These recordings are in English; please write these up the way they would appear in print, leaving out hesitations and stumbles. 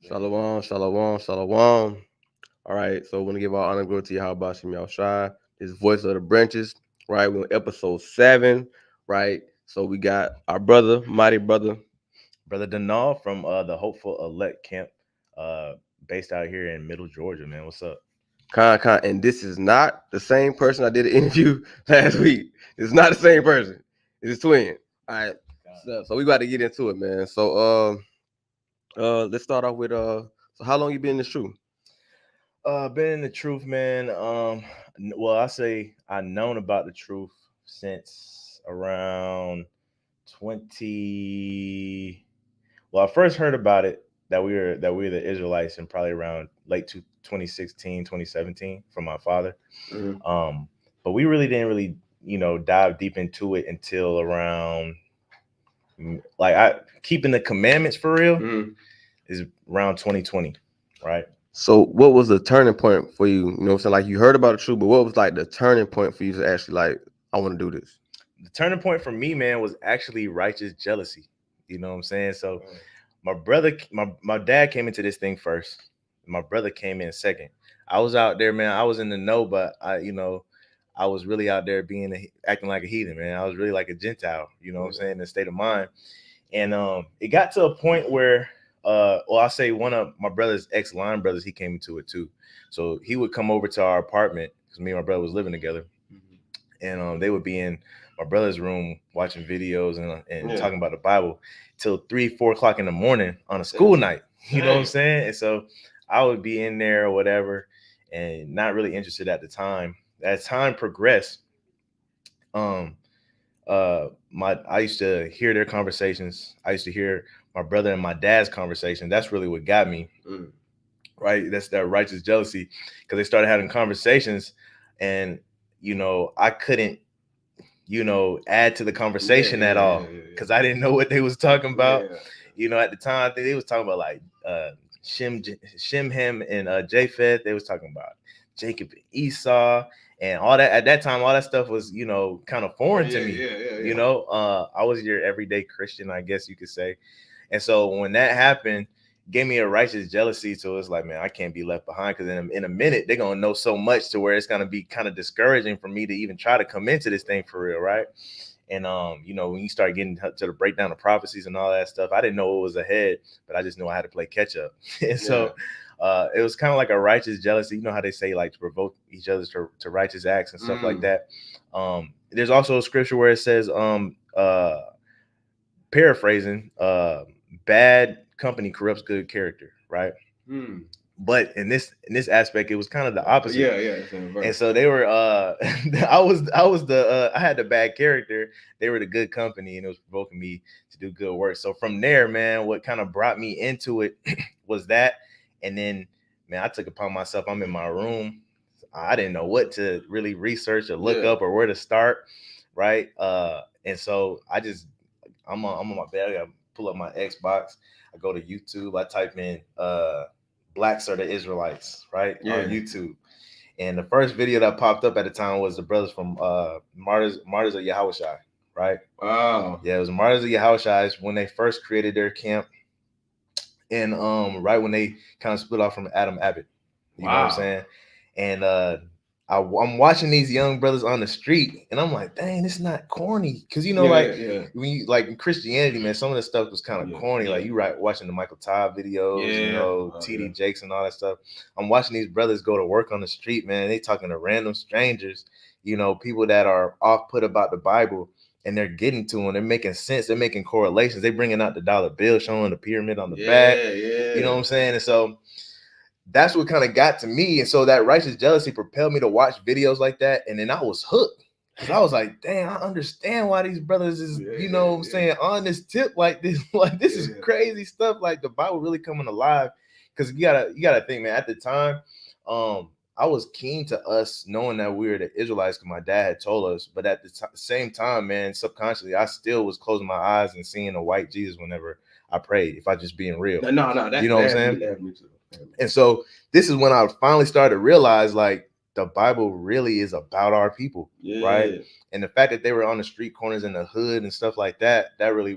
Shalom, shalom, shalom. All right, so we're gonna give our honor and glory to Yahweh Bashim Yahushai, his voice of the branches. Right, we're on episode 7. Right, so we got our brother, mighty brother. Brother Danal from the Hopeful Elect Camp, based out here in Middle Georgia, man. What's up? Khan, and this is not the same person I did an interview last week. It's not the same person. It's his twin. All right, so we got to get into it, man. So let's start off with so how long you been in this truth? Been in the truth, man. Well, I say I known about the truth since around 20. Well, I first heard about it that we were the Israelites in probably around late 2016, 2017 from my father. Mm-hmm. But we really didn't dive deep into it until around like I keeping the commandments for real is around 2020, right? So what was the turning point for you? You know what I'm saying? Like you heard about the truth, but what was like the turning point for you to actually like, I want to do this? The turning point for me, man, was actually righteous jealousy. You know what I'm saying? So my dad came into this thing first. My brother came in second. I was out there, man. I was in the know, but I was really out there acting like a heathen, man. I was really like a Gentile, you know what I'm saying, in the state of mind. And it got to a point where I'll say one of my brother's ex-line brothers, he came into it too. So he would come over to our apartment because me and my brother was living together. And they would be in my brother's room watching videos and talking about the Bible till 3-4 o'clock in the morning on a school night. You know what I'm saying? And so I would be in there or whatever and not really interested at the time. As time progressed, I used to hear their conversations. I used to hear my brother and my dad's conversation. That's really what got me. Right? That's that righteous jealousy, because they started having conversations and I couldn't add to the conversation at all because I didn't know what they was talking about. At the time I think they was talking about like Shem, Ham, and Japheth. They was talking about Jacob and Esau and all that. At that time, all that stuff was kind of foreign to me. I was your everyday Christian, I guess you could say. And so when that happened, gave me a righteous jealousy. So it's like, man, I can't be left behind, because in a minute they're gonna know so much to where it's gonna be kind of discouraging for me to even try to come into this thing for real, right? And when you start getting to the breakdown of prophecies and all that stuff, I didn't know what was ahead, but I just knew I had to play catch up. And so it was kind of like a righteous jealousy. You know how they say like to provoke each other to righteous acts and stuff like that. There's also a scripture where it says, paraphrasing, bad company corrupts good character, right? But in this aspect, it was kind of the opposite. And so they were I had the bad character, they were the good company, and it was provoking me to do good work. So from there, man, what kind of brought me into it was that. And then, man, I took upon myself, I'm in my room, I didn't know what to really research or look up or where to start, right? And so I'm on my bed, I gotta pull up my Xbox, I go to YouTube, I type in blacks are the Israelites, right? On YouTube. And the first video that popped up at the time was the brothers from Martyrs of Yahushai, right? Wow. Yeah, it was Martyrs of Yahushai when they first created their camp. And right when they kind of split off from Adam Abbott. You know what I'm saying? And I'm watching these young brothers on the street, and I'm like, dang, this is not corny. Because, when you like in Christianity, man, some of the stuff was kind of corny. Like you watching the Michael Todd videos, TD Jakes and all that stuff. I'm watching these brothers go to work on the street, man. They talking to random strangers, people that are off put about the Bible, and they're getting to them. They're making sense. They're making correlations. They're bringing out the dollar bill, showing the pyramid on the back. You know what I'm saying? And so that's what kind of got to me. And so that righteous jealousy propelled me to watch videos like that. And then I was hooked, because I was like, dang, I understand why these brothers is, what I'm saying, on this tip like this. Like, this is crazy stuff. Like, the Bible really coming alive. Because you gotta think, man, at the time, I was keen to us knowing that we were the Israelites because my dad had told us. But at the same time, man, subconsciously, I still was closing my eyes and seeing a white Jesus whenever I prayed, if I just being real. No, you know what I'm saying? And so this is when I finally started to realize, like, the Bible really is about our people, right? And the fact that they were on the street corners in the hood and stuff like that, that's really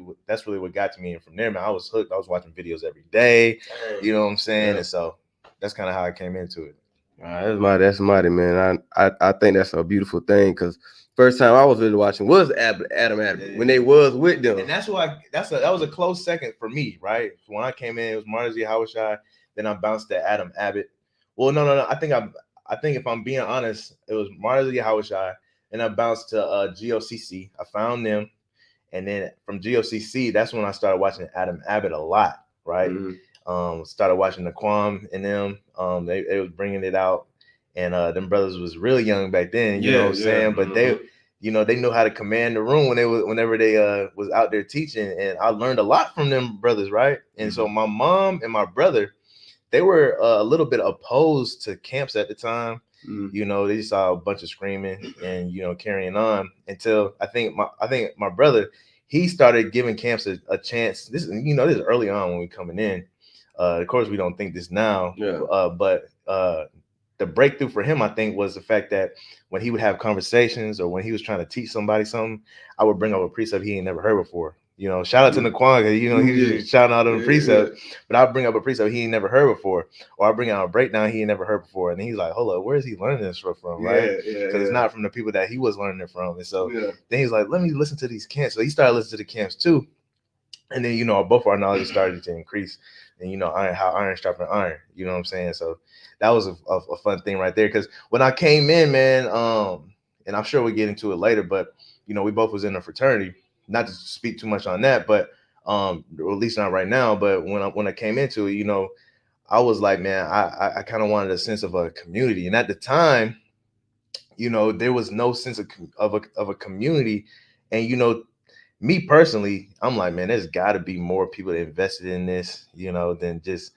what got to me. And from there, man, I was hooked. I was watching videos every day. You know what I'm saying? Yeah. And so that's kind of how I came into it. That's mighty, man. I think that's a beautiful thing, because first time I was really watching was Adam when they was with them, and that's why that was a close second for me, right? When I came in, it was Martin Z. Howard, then I bounced to Adam Abbott. Well, no. I think if I'm being honest, it was Martin Z. Howard, and I bounced to GOCC. I found them, and then from GOCC, that's when I started watching Adam Abbott a lot, right? Started watching the Quam and them. They was bringing it out, and them brothers was really young back then. You know what I'm saying? But they, you know, they knew how to command the room whenever they was out there teaching, and I learned a lot from them brothers, right? And so my mom and my brother, they were a little bit opposed to camps at the time. You know, they saw a bunch of screaming and, you know, carrying on until I think my brother, he started giving camps a chance. This is early on when we coming in. Of course, we don't think this now. But the breakthrough for him, I think, was the fact that when he would have conversations or when he was trying to teach somebody something, I would bring up a precept he ain't never heard before. You know, shout out to Naquan, you know, he was shouting out on the precepts, but I'll bring up a precept he ain't never heard before, or I'll bring out a breakdown he ain't never heard before. And he's like, hold up, where is he learning this from, right? Because it's not from the people that he was learning it from. And so then he's like, let me listen to these camps. So he started listening to the camps too. And then, you know, both our knowledge started to increase. And, you know, how iron sharpened iron, you know what I'm saying? So that was a fun thing right there. Because when I came in, man, and I'm sure we'll get into it later, but, you know, we both was in a fraternity. Not to speak too much on that, but or at least not right now. But when I came into it, you know, I was like, man, I kind of wanted a sense of a community. And at the time, you know, there was no sense of a community. And, you know, me personally, I'm like, man, there's got to be more people that invested in this, you know, than just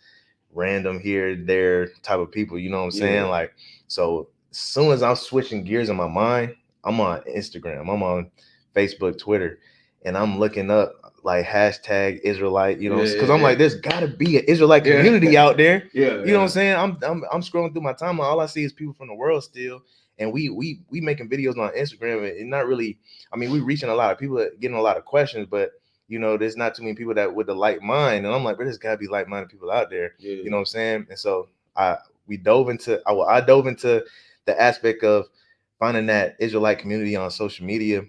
random here, there type of people. You know what I'm saying? Like, so as soon as I'm switching gears in my mind, I'm on Instagram, I'm on Facebook, Twitter, and I'm looking up like hashtag Israelite, you know, because I'm like, there's got to be an Israelite community out there. You know what I'm saying? I'm scrolling through my timeline, all I see is people from the world still. And we making videos on Instagram and not really, I mean, we reaching a lot of people, getting a lot of questions, but you know, there's not too many people that with the like mind. And I'm like, but there's gotta be like-minded people out there. You know what I'm saying? And so I dove into the aspect of finding that Israelite community on social media.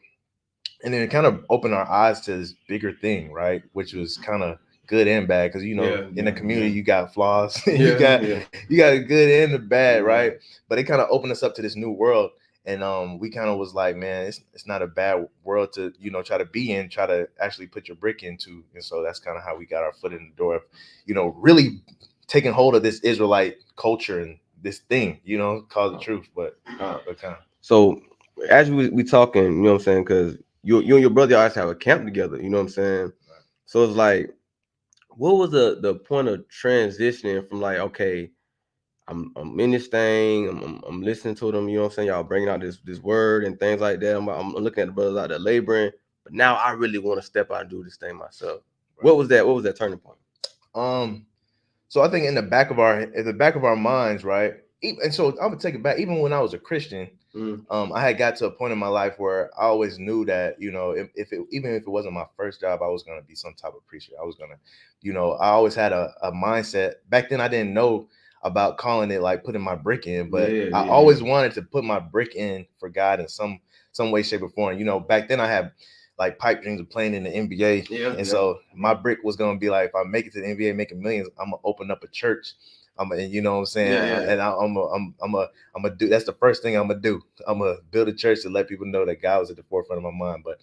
And then it kind of opened our eyes to this bigger thing, right? Which was kind of good and bad, because you know, in the community you got flaws, you got a good and a bad, right? But it kind of opened us up to this new world, and we kind of was like, man, it's not a bad world to, you know, try to be in, try to actually put your brick into. And so that's kind of how we got our foot in the door of, you know, really taking hold of this Israelite culture and this thing, you know, called the truth. But so as we talking, you know what I'm saying, because you and your brother always have a camp together, you know what I'm saying? Right. So it's like, what was the point of transitioning from like, okay, I'm in this thing, I'm listening to them, you know what I'm saying? Y'all bringing out this word and things like that. I'm looking at the brothers out there laboring, but now I really want to step out and do this thing myself. Right. What was that turning point? So I think in the back of our minds, right? And so I'm gonna take it back. Even when I was a Christian, I had got to a point in my life where I always knew that, you know, even if it wasn't my first job, I was gonna be some type of preacher. I was gonna, you know, I always had a mindset. Back then I didn't know about calling it like putting my brick in, but I always wanted to put my brick in for God in some way, shape, or form. You know, back then I had like pipe dreams of playing in the NBA. So my brick was gonna be like, if I make it to the NBA, making millions, I'm gonna open up a church. And you know what I'm saying? And I'm gonna do, that's the first thing I'm gonna do. I'm gonna build a church to let people know that God was at the forefront of my mind. But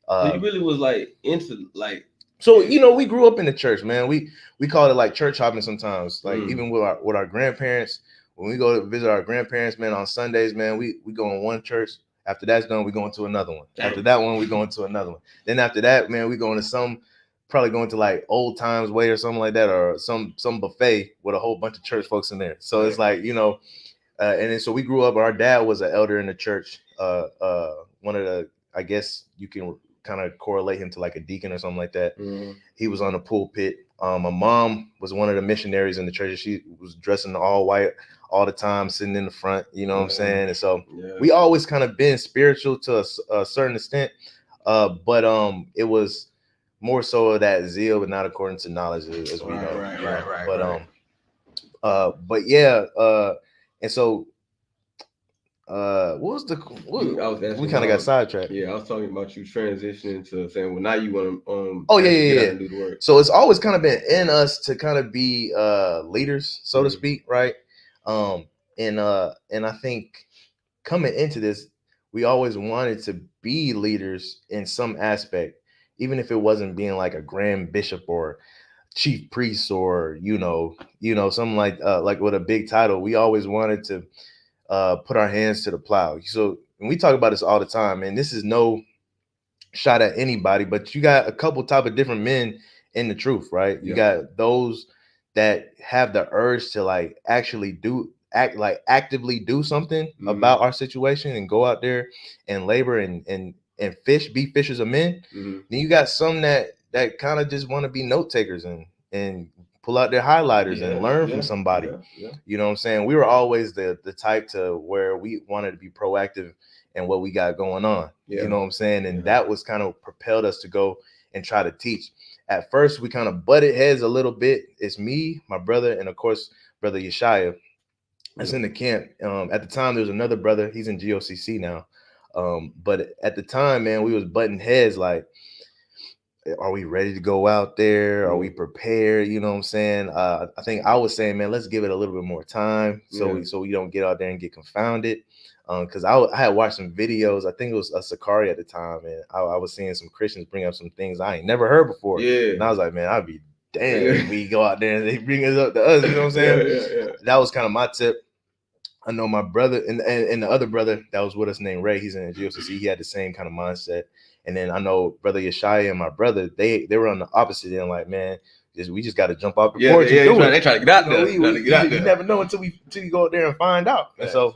so you really was like into like, so you know, we grew up in the church, man. We called it like church hopping sometimes. Like even with our grandparents, when we go to visit our grandparents, man, on Sundays, man, we go in one church. After that's done, we go into another one. After that one, we go into another one. Then after that, man, we go into probably going to like Old Times Way or something like that, or some buffet with a whole bunch of church folks in there. So it's like, you know, and then so we grew up. Our dad was an elder in the church. One of the, I guess you can kind of correlate him to like a deacon or something like that. He was on the pulpit. My mom was one of the missionaries in the church. She was dressed in all white all the time, sitting in the front. You know what I'm saying? And so we always kind of been spiritual to a certain extent, but it was more so of that zeal, but not according to knowledge, as we know. But yeah, and so what was the we kind of got sidetracked. Yeah, I was talking about you transitioning to saying, well, now you want to Oh yeah, get yeah, out yeah. and do the work. So it's always kind of been in us to kind of be leaders, so to speak, right? And I think coming into this, we always wanted to be leaders in some aspect, even if it wasn't being like a grand bishop or chief priest or something like with a big title. We always wanted to put our hands to the plow. So and we talk about this all the time, and this is no shot at anybody, but you got a couple type of different men in the truth, right? You got those that have the urge to like actually actively do something about our situation and go out there and labor and be fishers of men. Then you got some that kind of just want to be note takers and pull out their highlighters and learn from somebody. You know what I'm saying? We were always the type to where we wanted to be proactive and what we got going on. You know what I'm saying? And that was kind of propelled us to go and try to teach. At first, we kind of butted heads a little bit. It's me, my brother, and of course, brother Yeshaya. That's in the camp. At the time, there was another brother. He's in GOCC now. But at the time, man, we was butting heads like, are we ready to go out there? Are we prepared? You know what I'm saying? I think I was saying, man, let's give it a little bit more time so we don't get out there and get confounded. Because I had watched some videos. I think it was a Sakari at the time, and I was seeing some Christians bring up some things I ain't never heard before. And I was like, man, I'd be damn if we go out there and they bring us up to us. You know what I'm saying? That was kind of my tip. I know my brother and the other brother that was with us named Ray. He's in the GOCC. He had the same kind of mindset. And then I know brother Yeshaya and my brother, they were on the opposite end. Like, man, we just got to jump off the porch and do it. They try to get out there. You never know until you go out there and find out. And so,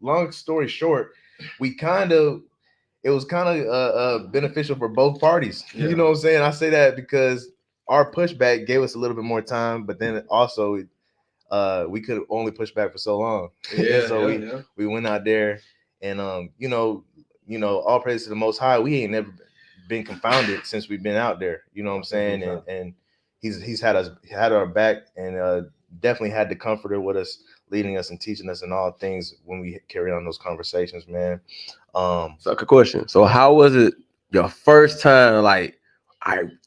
long story short, it was kind of beneficial for both parties. You know what I'm saying? I say that because our pushback gave us a little bit more time, but then also we could only push back for so long. We went out there and all praise to the Most High. We ain't never been confounded since we've been out there. You know what I'm saying? And he's had our back and definitely had the comforter with us, leading us and teaching us in all things when we carry on those conversations, man. So, good question. So, how was it your first time? Like,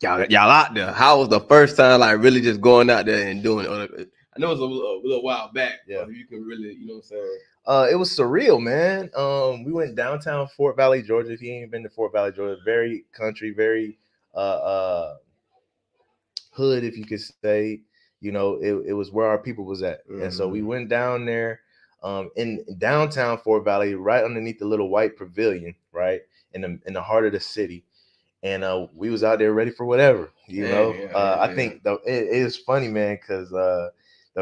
y'all out there. How was the first time? Like, really just going out there and doing it? I know it was a little while back. Yeah, but you can really, you know what I'm saying. It was surreal, man. We went downtown Fort Valley, Georgia. If you ain't been to Fort Valley, Georgia, very country, very hood, if you could say. You know, it was where our people was at, and so we went down there. In downtown Fort Valley, right underneath the little white pavilion, right in the heart of the city, and we was out there ready for whatever, I think it is funny, man, because the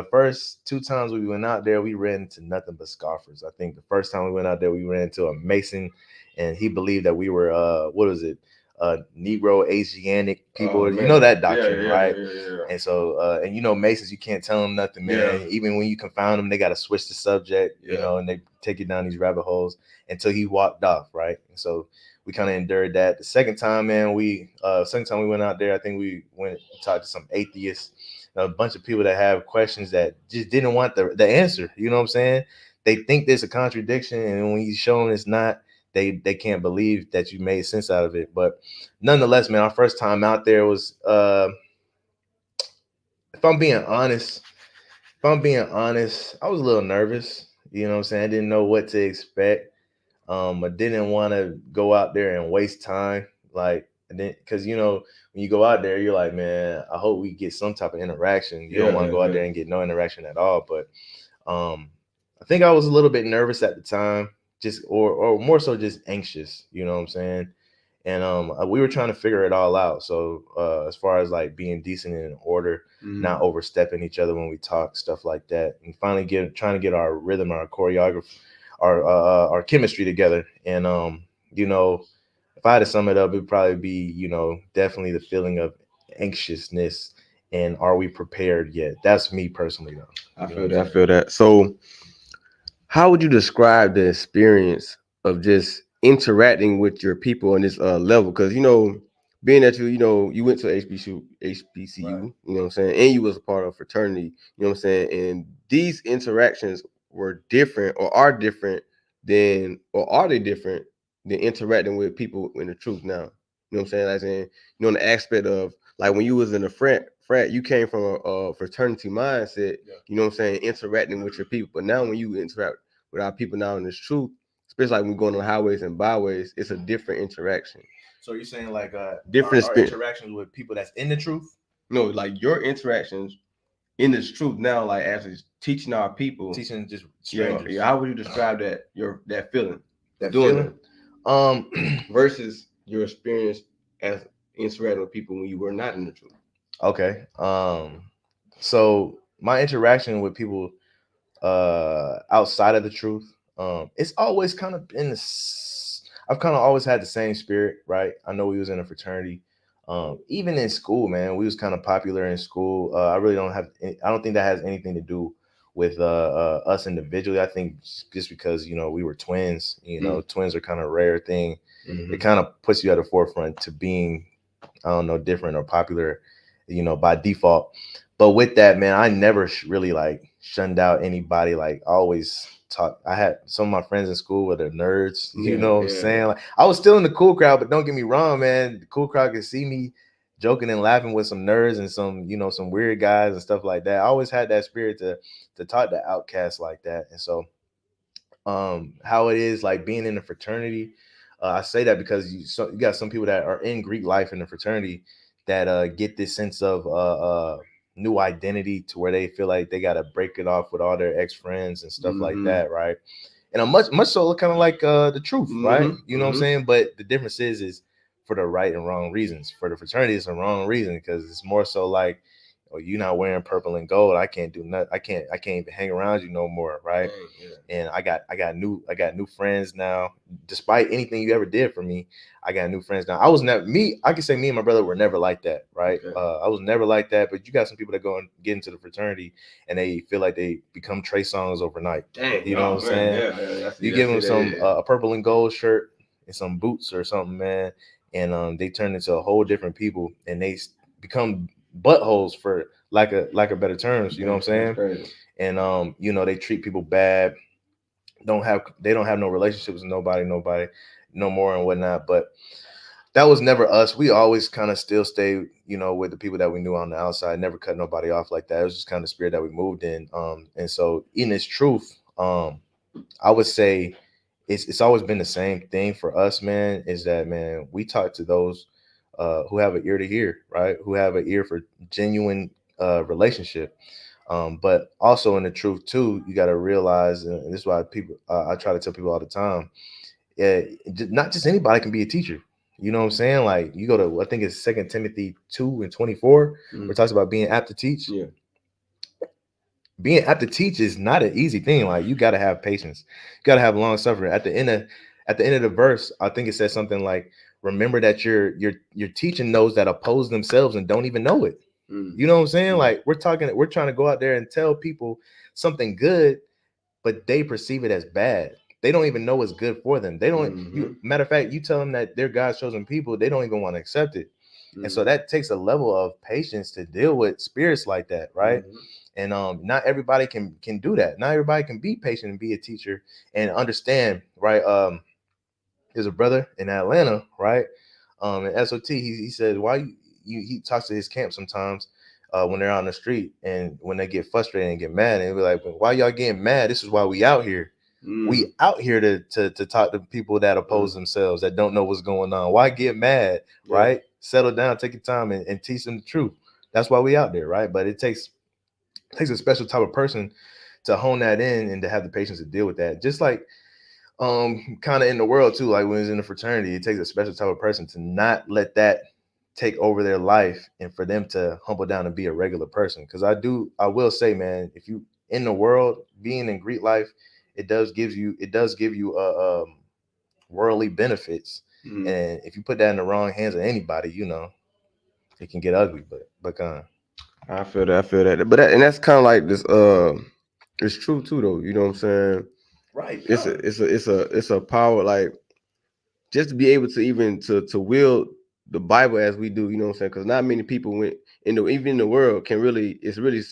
first 2 times we went out there, we ran into nothing but scoffers. I think the first time we went out there, we ran into a Mason, and he believed that we were what was it? Negro Asiatic people, that doctrine, right? And so, and Masons, you can't tell them nothing, man. Even when you confound them, they got to switch the subject, and they take you down these rabbit holes until he walked off, right? And so we kind of endured that. The second time, man, second time we went out there, I think we went and talked to some atheists, a bunch of people that have questions that just didn't want the answer. You know what I'm saying? They think there's a contradiction, and when you show them it's not, they can't believe that you made sense out of it. But nonetheless, man, our first time out there was, if I'm being honest, I was a little nervous. You know what I'm saying? I didn't know what to expect. I didn't want to go out there and waste time. Because when you go out there, you're like, man, I hope we get some type of interaction. You don't want to go out there and get no interaction at all. But I think I was a little bit nervous at the time, or more so just anxious. You know what I'm saying? And we were trying to figure it all out. So as far as like being decent and in order, not overstepping each other when we talk, stuff like that, and finally trying to get our rhythm, our choreography, our chemistry together. And if I had to sum it up, it'd probably be definitely the feeling of anxiousness, and are we prepared yet? That's me personally, though. I You know what feel I'm that. I saying? feel that. So, how would you describe the experience of just interacting with your people on this level? Because being that you went to HBCU, Right. you know what I'm saying, and you was a part of a fraternity, you know what I'm saying, and these interactions were different, or are different than, or are they different than interacting with people in the truth now? You know what I'm saying? Like saying, in the aspect of like when you was in a frat, you came from a fraternity mindset. Yeah. You know what I'm saying? Interacting with your people, but now when you interact with our people now in this truth, especially like when we're going on highways and byways, it's a different interaction. So you're saying like Different our experience. interactions with people that's in the truth, No, like your interactions in this truth now, like as it's teaching our people. teaching just Yeah, strangers. yeah. How would you describe that feeling of That doing feeling. that Um, versus your experience as interacting with people when you were not in the truth? okay. So my interaction with people outside of the truth, it's always kind of been I've kind of always had the same spirit, right? I know we was in a fraternity. Even in school, man, we was kind of popular in school. I really don't have I don't think that has anything to do with us individually. I think just because we were twins, twins are kind of a rare thing. It Mm-hmm. kind of puts you at the forefront to being, I don't know, different or popular, by default. But with that, man, I never really like shunned out anybody. Like I always talk. I had some of my friends in school were the nerds. You Yeah, know what I'm yeah. saying? Like I was still in the cool crowd, but don't get me wrong, man. The cool crowd could see me joking and laughing with some nerds and some weird guys and stuff like that. I always had that spirit to talk to outcasts like that. And so how it is like being in a fraternity. I say that because you got some people that are in Greek life in the fraternity that get this sense of new identity to where they feel like they got to break it off with all their ex friends and stuff like Mm-hmm. that, right? And a much so kind of like the truth, right? Mm-hmm. You know what I'm Mm-hmm. saying? But the difference is for the right and wrong reasons. For the fraternity, it's a wrong reason because it's more so like, oh, you're not wearing purple and gold. I can't do nothing. I can't even hang around you no more, right? Dang, yeah. And I got new friends now. Despite anything you ever did for me, I got new friends now. I was never me. I can say me and my brother were never like that, right? Okay. I was never like that. But you got some people that go and get into the fraternity and they feel like they become Trey Songz overnight. Dang. You know what Oh I'm man. saying? Yeah. Yeah. You I give see them that. some Yeah. a purple and gold shirt and some boots or something, man, and they turn into a whole different people and they become buttholes for lack of better terms. You know what I'm That's saying? crazy. And they treat people bad, they don't have no relationships with nobody no more and whatnot. But that was never us. We always kind of still stay, with the people that we knew on the outside, never cut nobody off like that. It was just kind of spirit that we moved in. And so in its truth, I would say it's always been the same thing for us, man, is that, man, we talk to those who have an ear to hear, right? Who have an ear for genuine relationship. But also in the truth too, you got to realize, and this is why people, I try to tell people all the time, not just anybody can be a teacher. You know what I'm saying? Like you go to, I think it's Second Timothy 2:24, where it talks about being apt to teach. Yeah. Being apt to teach is not an easy thing. Like you got to have patience, you got to have long suffering. At the end of the verse, I think it says something like, "Remember that you're teaching those that oppose themselves and don't even know it." Mm. You know what I'm saying? Mm. Like we're trying to go out there and tell people something good, but they perceive it as bad. They don't even know what's good for them. They don't. Mm-hmm. You matter of fact, you tell them that they're God's chosen people, they don't even want to accept it. And so Mm-hmm. that takes a level of patience to deal with spirits like that, right? Mm-hmm. And not everybody can do that. Not everybody can be patient and be a teacher and understand, right? There's a brother in Atlanta, right? In SOT, he says, why he talks to his camp sometimes when they're out on the street and when they get frustrated and get mad, and he'll be like, "Well, why y'all getting mad? This is why we out here. Mm. We out here to talk to people that oppose themselves, that don't know what's going on. Why get mad, Yeah. right? Settle down, take your time, and teach them the truth. That's why we out there, right? But it takes a special type of person to hone that in and to have the patience to deal with that. Just like kind of in the world too, like when it's in a fraternity, it takes a special type of person to not let that take over their life and for them to humble down and be a regular person. Because I will say, man, if you in the world being in Greek life, it does give you worldly benefits. Mm. And if you put that in the wrong hands of anybody, it can get ugly. But I feel that. I feel that. But and that's kind of like this. It's true too, though. You know what I'm saying? right, It's a power like just to be able to even to wield the Bible as we do. You know what I'm saying? Because not many people went in the even in the world can really it's really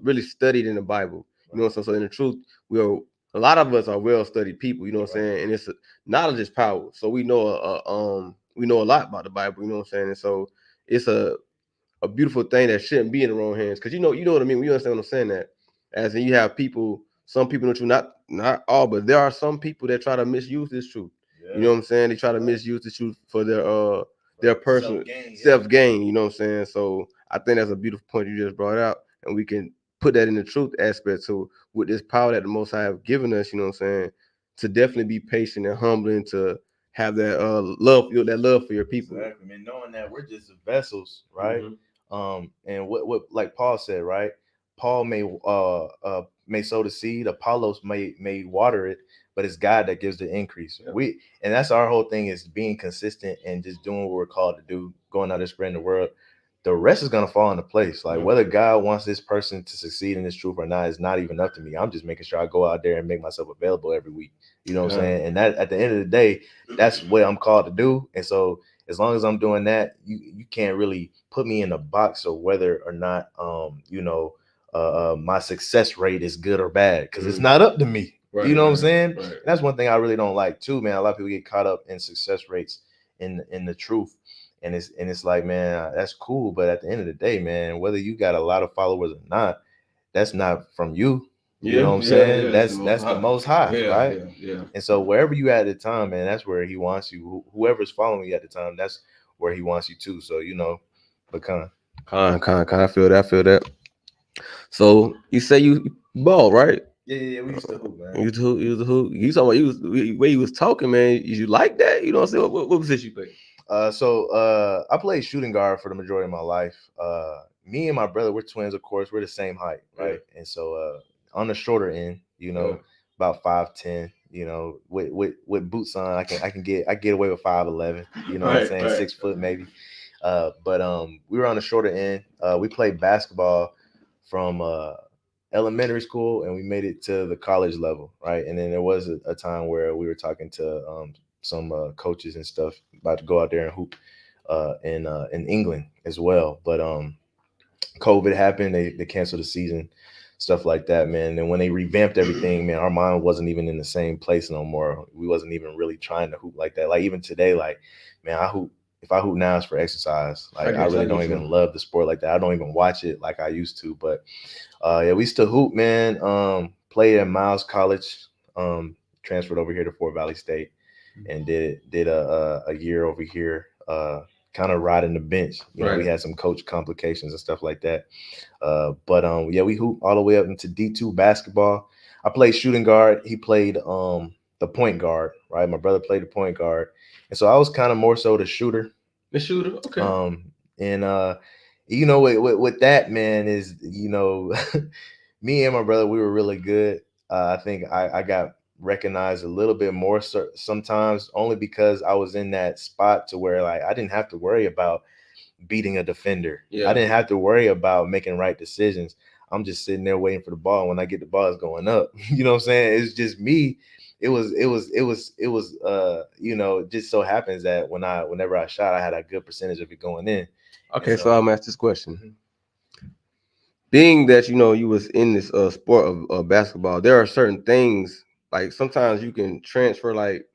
really studied in the Bible. You know what I'm saying? So in the truth, we are a lot of us are well studied people. You know what I'm saying? And it's knowledge is power. So we know a lot about the Bible. You know what I'm saying? And so it's a beautiful thing that shouldn't be in the wrong hands. Because you know what I mean. When you understand what I'm saying, that as in you have people, some people in the truth, not all, but there are some people that try to misuse this truth. You know what I'm saying? They try to misuse the truth for their personal self gain. You know what I'm saying? So I think that's a beautiful point you just brought out, and we can put that in the truth aspect. So with this power that the Most High have given us, you know what I'm saying, to definitely be patient and humbling, to have that love, that love for your people. Exactly, man. Knowing that we're just vessels, right? Mhm. And what like Paul said, right? Paul may sow the seed, Apollos may water it, but it's God that gives the increase. Yep. And that's our whole thing is being consistent and just doing what we're called to do, going out there spreading the word. The rest is gonna fall into place. Like Yep. whether God wants this person to succeed in this truth or not is not even up to me. I'm just making sure I go out there and make myself available every week. You know what I'm Yeah. saying? And that at the end of the day, that's what I'm called to do. And so as long as I'm doing that, you can't really put me in a box of whether or not my success rate is good or bad because it's not up to me. Right, You know what I'm right, saying? right. And that's one thing I really don't like too, man. A lot of people get caught up in success rates in the truth. And it's like, man, that's cool. But at the end of the day, man, whether you got a lot of followers or not, that's not from you. You know Yeah, what I'm yeah, saying? yeah. It's the most That's the high. most high, Yeah, right? yeah, yeah. And so wherever you at the time, man, that's where he wants you. Whoever's following you at the time, that's where he wants you to. So but Con. I feel that. I feel that. So you say you ball, right? yeah, we used to hoop, man. You was who? You talking about where you was talking, man? You like that? You know what I'm saying? What position you play? I played shooting guard for the majority of my life. Me and my brother, we're twins, of course. We're the same height, right? Yeah. And so on the shorter end, Yeah. about 5'10", with boots on, I get away with 5'11", you know what I'm Right, saying? right. 6 foot maybe. But we were on the shorter end. We played basketball from elementary school and we made it to the college level, right? And then there was a time where we were talking to some coaches and stuff about to go out there and hoop in England as well. But COVID happened, they canceled the season, stuff like that, man. And when they revamped everything, man, our mind wasn't even in the same place no more. We wasn't even really trying to hoop like that. Like even today, like, man, I hoop. If I hoop now, it's for exercise. Like I really don't even love the sport like that. I don't even watch it like I used to. But yeah, we still hoop, man. Played at Miles College. Transferred over here to Fort Valley State, and did a year over here. Kind of riding the bench. We had some coach complications and stuff like that. But yeah, we hoop all the way up into D2 basketball. I played shooting guard. He played the point guard. Right, my brother played the point guard, and so I was kind of more so the shooter. The shooter, okay. And with that, man, is me and my brother, we were really good. I think I got recognized a little bit more sometimes only because I was in that spot to where like I didn't have to worry about beating a defender. Yeah. I didn't have to worry about making right decisions. I'm just sitting there waiting for the ball. When I get the ball, it's going up. You know what I'm saying? It's just me. It just so happens that whenever I shot, I had a good percentage of it going in. Okay, so I'm ask this question. Being that you was in this sport of basketball, there are certain things like sometimes you can transfer like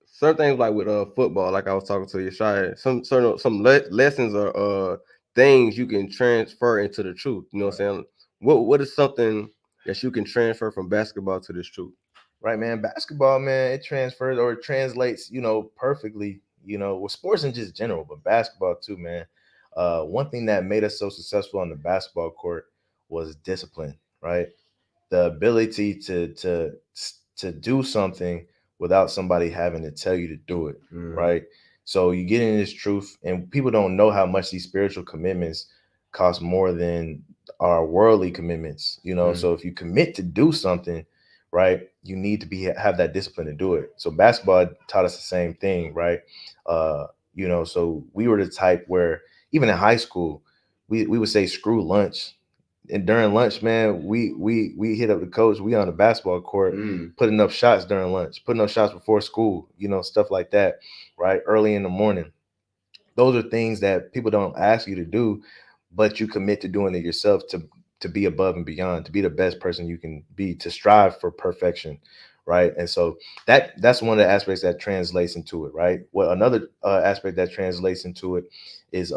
certain things like with football, like I was talking to you, Shia, some lessons or things you can transfer into the truth. You know what I'm saying? What is something that you can transfer from basketball to this truth? Right, man. Basketball, man, it transfers or it translates, perfectly, with sports in just general, but basketball too, man. One thing that made us so successful on the basketball court was discipline, right? The ability to do something without somebody having to tell you to do it, right? So you get in this truth, and people don't know how much these spiritual commitments cost more than our worldly commitments. So if you commit to do something, right, you need to have that discipline to do it. So basketball taught us the same thing, right? So we were the type where even in high school, we would say screw lunch. And during lunch, man, we hit up the coach. We on the basketball court, Mm. putting up shots during lunch, putting up shots before school, stuff like that, right? Early in the morning. Those are things that people don't ask you to do, but you commit to doing it yourself to be above and beyond, to be the best person you can be, to strive for perfection, right? And so that's one of the aspects that translates into it, right? Well, another aspect that translates into it is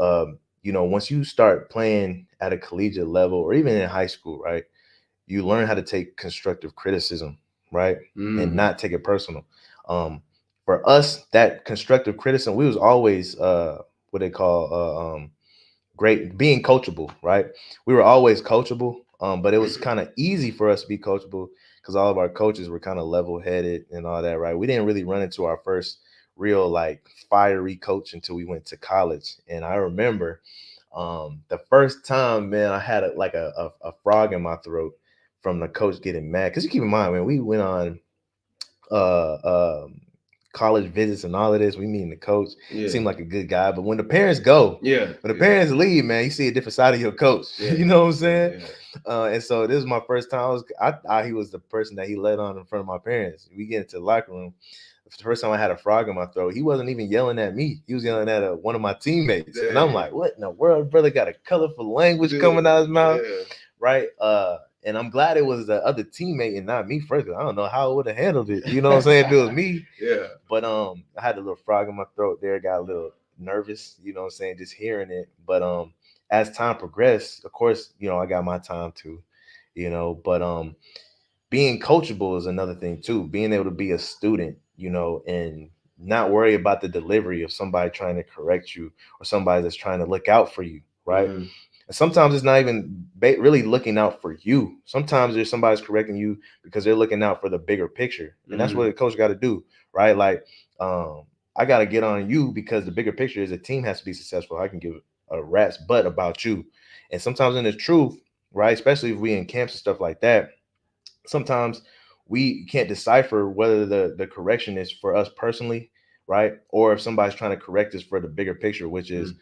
once you start playing at a collegiate level or even in high school, right? You learn how to take constructive criticism, right? And Mm. not take it personal. For us, that constructive criticism, we was always what they call great being coachable, right? We were always coachable, but it was kind of easy for us to be coachable because all of our coaches were kind of level headed and all that, right? We didn't really run into our first real like fiery coach until we went to college. And I remember the first time, man, I had a frog in my throat from the coach getting mad. Because you keep in mind, man, we went on uh um college visits and all of this. We meeting the coach. Yeah. Seemed like a good guy, but when the parents go, Yeah. when the parents leave, man, you see a different side of your coach. Yeah. You know what I'm saying? Yeah. And so this is my first time. I thought he was the person that he let on in front of my parents. We get into the locker room. The first time I had a frog in my throat, he wasn't even yelling at me. He was yelling at one of my teammates, and I'm like, "What in the world, brother? Got a colorful language coming out of his mouth, right?" And I'm glad it was the other teammate and not me first. I don't know how I would have handled it. You know what I'm saying? If it was me. Yeah. But I had a little frog in my throat there, got a little nervous, you know what I'm saying, just hearing it. But as time progressed, of course, I got my time too, but being coachable is another thing too. Being able to be a student, and not worry about the delivery of somebody trying to correct you or somebody that's trying to look out for you, right? Mm. And sometimes it's not even really looking out for you. Sometimes there's somebody's correcting you because they're looking out for the bigger picture. And that's what a coach got to do, right? Like, I got to get on you because the bigger picture is a team has to be successful. I can give a rat's butt about you. And sometimes in the truth, right, especially if we in camps and stuff like that, sometimes we can't decipher whether the correction is for us personally, right? Or if somebody's trying to correct us for the bigger picture, which is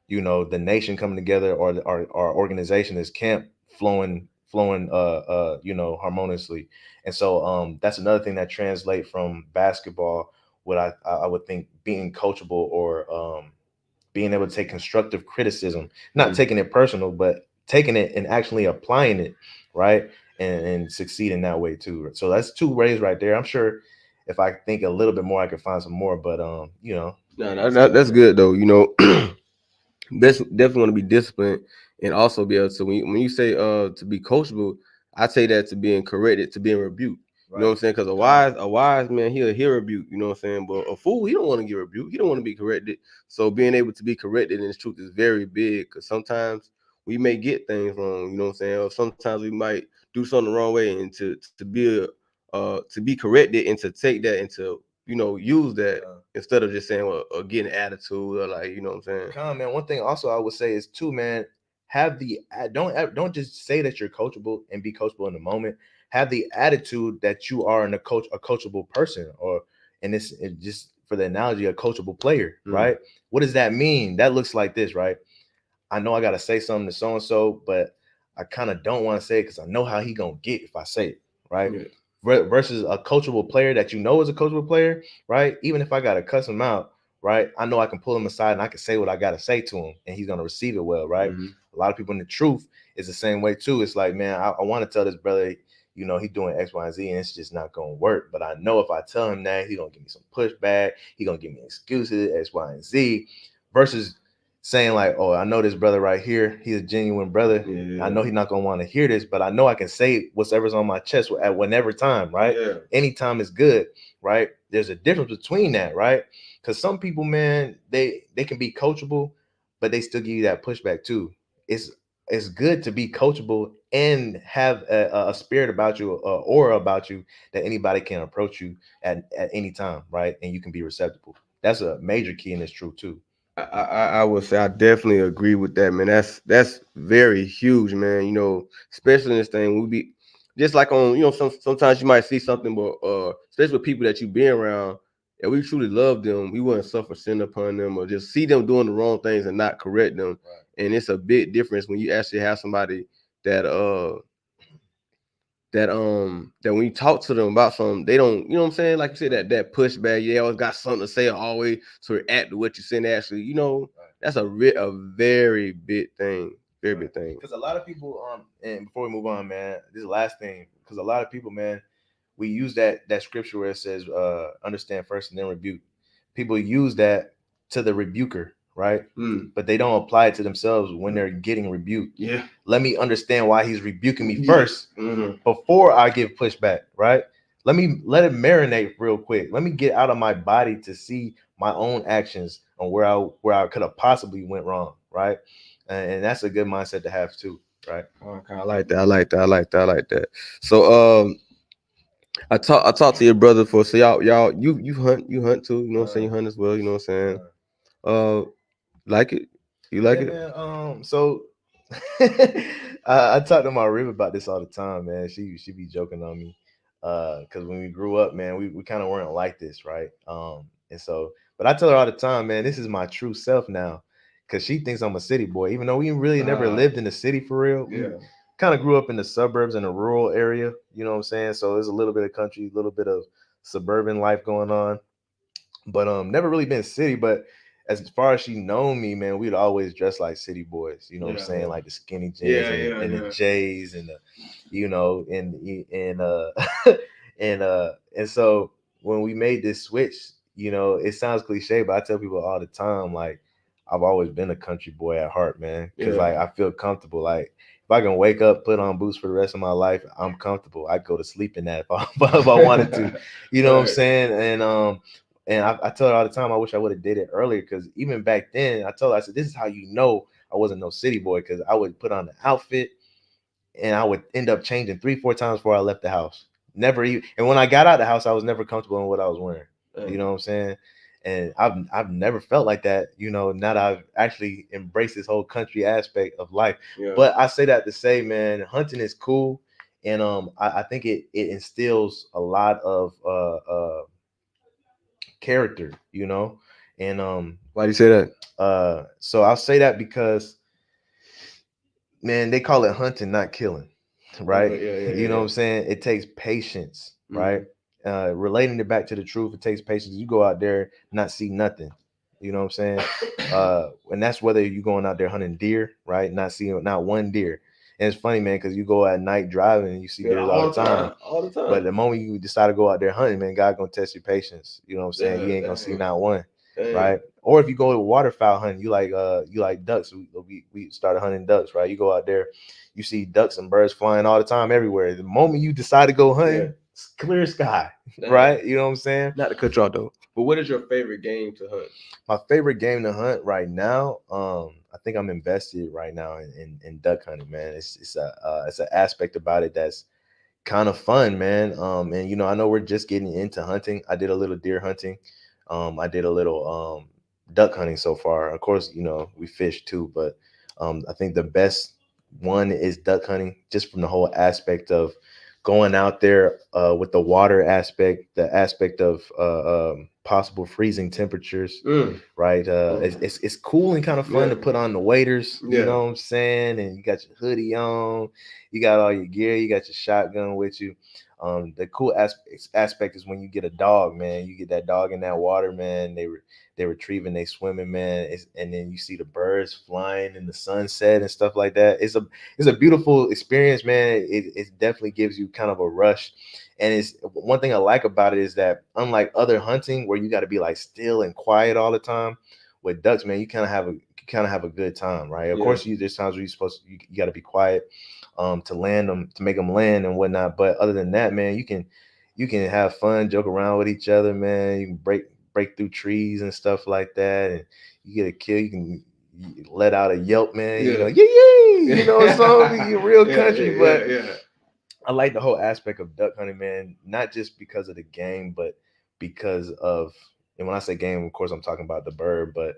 the nation coming together or our organization is camp flowing harmoniously. And so that's another thing that translate from basketball, what I would think being coachable or being able to take constructive criticism, not taking it personal, but taking it and actually applying it, right? And succeed in that way too. So that's two ways right there. I'm sure if I think a little bit more, I could find some more, but That's good though. Definitely want to be disciplined and also be able to when you say to be coachable, I say that to being corrected, to being rebuked. You know what I'm saying? Because a wise man, he'll hear rebuke, you know what I'm saying? But a fool, he don't want to get rebuked. He don't want to be corrected. So being able to be corrected in the truth is very big because sometimes we may get things wrong, you know what I'm saying? Or sometimes we might do something the wrong way, and to be corrected and to take that and to use that instead of just saying getting attitude or like, you know what I'm saying? Man. One thing also I would say is too, man, don't just say that you're coachable and be coachable in the moment. Have the attitude that you are a coachable person, or and this just for the analogy, a coachable player, right? What does that mean? That looks like this, right? I know I gotta say something to so and so, but I kind of don't want to say it because I know how he gonna get if I say it, right? Yeah. Versus a coachable player that is a coachable player, right? Even if I gotta cuss him out, right? I know I can pull him aside and I can say what I gotta say to him, and he's gonna receive it well, right? A lot of people in the truth is the same way too. It's like, man, I want to tell this brother, he's doing X, Y, and Z, and it's just not gonna work. But I know if I tell him that, he's gonna give me some pushback. He's gonna give me excuses, X, Y, and Z, versus saying like, oh, I know this brother right here. He's a genuine brother. Yeah. I know he's not gonna want to hear this, but I know I can say whatever's on my chest at whenever time, right? Yeah. Anytime is good, right? There's a difference between that, right? Because some people, man, they can be coachable, but they still give you that pushback too. It's good to be coachable and have a spirit about you, aura about you that anybody can approach you at any time, right? And you can be receptible. That's a major key in this truth too. I would say I definitely agree with that, man. That's very huge, man. Especially in this thing, we be just like on, sometimes you might see something, but especially with people that you be around, if we truly love them, we wouldn't suffer sin upon them or just see them doing the wrong things and not correct them. Right. And it's a big difference when you actually have somebody that that when you talk to them about something, they don't, you know what I'm saying? Like you said, that pushback, yeah, always got something to say always to react to what you're saying. Actually, you know, that's a very big thing. Very big thing. Because a lot of people, and before we move on, man, this is the last thing. Because a lot of people, man, we use that scripture where it says, understand first and then rebuke. People use that to the rebuker, right? But they don't apply it to themselves when they're getting rebuked. Yeah. Let me understand why he's rebuking me first before I give pushback, right? Let it marinate real quick. Let me get out of my body to see my own actions on where I could have possibly went wrong, right? And that's a good mindset to have too, right? Okay, I like that. I like that. I like that. I like that. So I talked to your brother for so y'all you hunt too, you know what I'm saying? You hunt as well, you know what I'm saying? Uh like it? You like Yeah, it? man. So I talk to my rib about this all the time, man. She be joking on me, because when we grew up, man, we kind of weren't like this, right? And so, but I tell her all the time, man, this is my true self now, because she thinks I'm a city boy, even though we really never lived in the city for real. Yeah. We kind of grew up in the suburbs in a rural area, you know what I'm saying? So there's a little bit of country, a little bit of suburban life going on, but never really been city. But as far as she known me, man, we'd always dress like city boys, you know what I'm saying? Like the skinny jeans and the J's and the, you know, and and so when we made this switch, you know, it sounds cliche, but I tell people all the time, like, I've always been a country boy at heart, man, because like I feel comfortable. Like if I can wake up, put on boots for the rest of my life, I'm comfortable. I'd go to sleep in that if I wanted to, you know what I'm saying? And I tell her all the time, I wish I would have did it earlier, because even back then, I told her, I said, this is how you know I wasn't no city boy, because I would put on the outfit and I would end up changing 3-4 times before I left the house. Never even, and when I got out of the house, I was never comfortable in what I was wearing. You know what I'm saying? And I've never felt like that, you know, now that I've actually embraced this whole country aspect of life. Yeah. But I say that to say, man, hunting is cool. And I think it instills a lot of character, you know. And Why do you say that? so I'll say that because, man, they call it hunting, not killing, right? You know what I'm saying? It takes patience, right? Relating it back to the truth, it takes patience. You go out there, not see nothing. You know what I'm saying? And that's whether you're going out there hunting deer, right? Not seeing not one deer. And it's funny, man, because you go at night driving and you see deer all the time. All the time. But the moment you decide to go out there hunting, man, God gonna test your patience. You know what I'm saying? You ain't gonna see not one, right? Or if you go to waterfowl hunting, you like ducks. We started hunting ducks, right? You go out there, you see ducks and birds flying all the time everywhere. The moment you decide to go hunting, it's clear sky, right? You know what I'm saying? Not to cut you off though, but what is your favorite game to hunt? My favorite game to hunt right now, I think I'm invested right now in duck hunting, man. It's an aspect about it that's kind of fun, man. And you know, I know we're just getting into hunting. I did a little deer hunting. I did a little duck hunting so far. Of course, you know, we fish too, but I think the best one is duck hunting, just from the whole aspect of going out there with the water aspect, the aspect of possible freezing temperatures, right? It's cool and kind of fun to put on the waders, you know what I'm saying? And you got your hoodie on, you got all your gear, you got your shotgun with you. The cool aspect is when you get a dog, man. You get that dog in that water, man. They retrieving, they swimming, man. And then you see the birds flying in the sunset and stuff like that. It's a beautiful experience, man. It definitely gives you kind of a rush. And it's one thing I like about it is that, unlike other hunting where you got to be like still and quiet all the time, with ducks, man, you kind of have a good time, right? Of course, there's times where you got to be quiet to land them, to make them land and whatnot. But other than that, man, you can have fun, joke around with each other, man. You can break through trees and stuff like that, and you get a kill. You can let out a yelp, man. You know, you know, it's all be real country, but I like the whole aspect of duck hunting, man. Not just because of the game, but because of, and when I say game, of course, I'm talking about the bird, but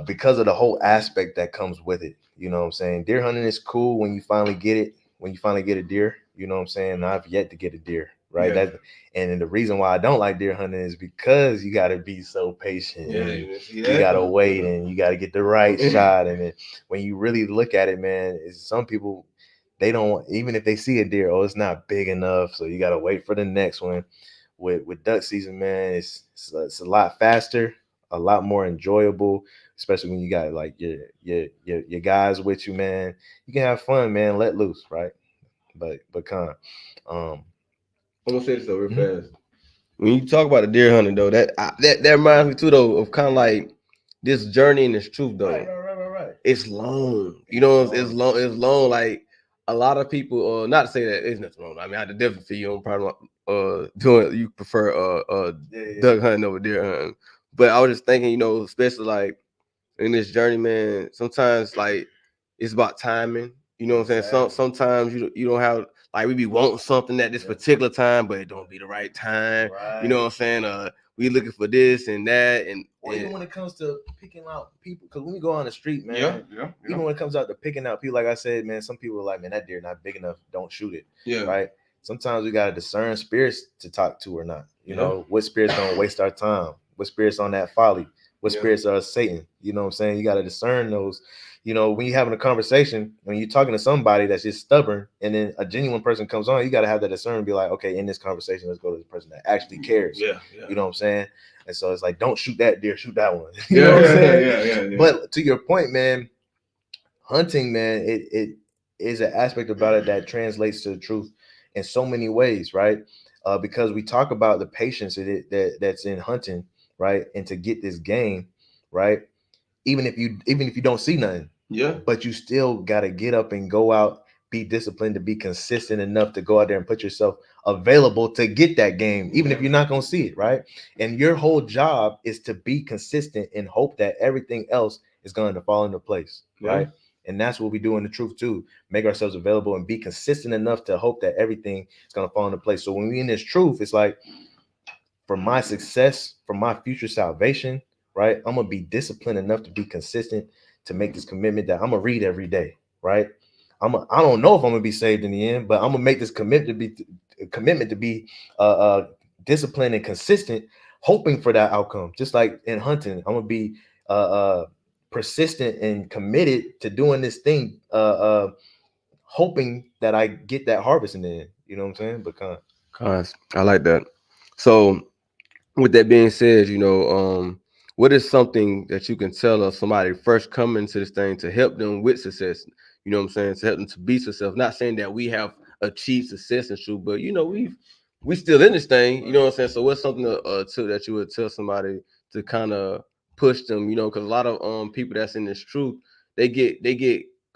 because of the whole aspect that comes with it. You know what I'm saying? Deer hunting is cool when you finally get it, when you finally get a deer. You know what I'm saying? I've yet to get a deer, right? Yeah. That and the reason why I don't like deer hunting is because you got to be so patient. Yeah, And see you that? got to wait and you got to get the right shot. And then when you really look at it, man, is some people they don't even if they see a deer, oh, it's not big enough, so you got to wait for the next one. With duck season, man, it's a lot faster, a lot more enjoyable, especially when you got like your guys with you, man. You can have fun, man, let loose, right? But um I'm gonna say this though real mhm. fast. When you talk about the deer hunting though, that reminds me too though of kind of like this journey and this truth though. Right. It's long. You know, it's long. It's long. Like a lot of people. Not to say that it's nothing wrong. I mean, I definitely feel you don't probably doing. You prefer duck hunting over deer hunting. But I was just thinking, you know, especially like in this journey, man. Sometimes like it's about timing. You know what I'm saying? Sometimes you don't have like we be wanting something at this particular time, but it don't be the right time. You know what I'm saying? We looking for this and that, and or even when it comes to picking out people, because when we go on the street, man, even when it comes out to picking out people, like I said, man, some people are like, man, that deer not big enough, don't shoot it. Yeah. Right. Sometimes we gotta discern spirits to talk to or not. You know, what spirits don't waste our time, what spirits on that folly, what spirits are Satan. You know what I'm saying? You gotta discern those. You know, when you're having a conversation, when you're talking to somebody that's just stubborn, and then a genuine person comes on, you got to have that discernment and be like, okay, in this conversation, let's go to the person that actually cares. Yeah. You know what I'm saying? And so it's like, don't shoot that deer, shoot that one. You know what I'm saying? Yeah. But to your point, man, hunting, man, it is an aspect about it that translates to the truth in so many ways, right? Because we talk about the patience that's in hunting, right? And to get this game, right? Even if you don't see nothing, but you still got to get up and go out, be disciplined, to be consistent enough to go out there and put yourself available to get that game, even if you're not going to see it, right? And your whole job is to be consistent and hope that everything else is going to fall into place, right? And that's what we do in the truth too. Make ourselves available and be consistent enough to hope that everything is going to fall into place. So when we in this truth, it's like, for my success, for my future salvation, right? I'm gonna be disciplined enough to be consistent to make this commitment that I'm gonna read every day, right? I don't know if I'm gonna be saved in the end, but I'm gonna make this commitment to be disciplined and consistent, hoping for that outcome. Just like in hunting, I'm gonna be persistent and committed to doing this thing, hoping that I get that harvest in the end. You know what I'm saying? But Cons. I like that. So with that being said, you know, what is something that you can tell of somebody first coming to this thing to help them with success? You know what I'm saying? To help them to be successful. Not saying that we have achieved success and true, but you know, we still in this thing. You know what I'm saying? So what's something that you would tell somebody to kind of push them? You know, because a lot of people that's in this truth, they get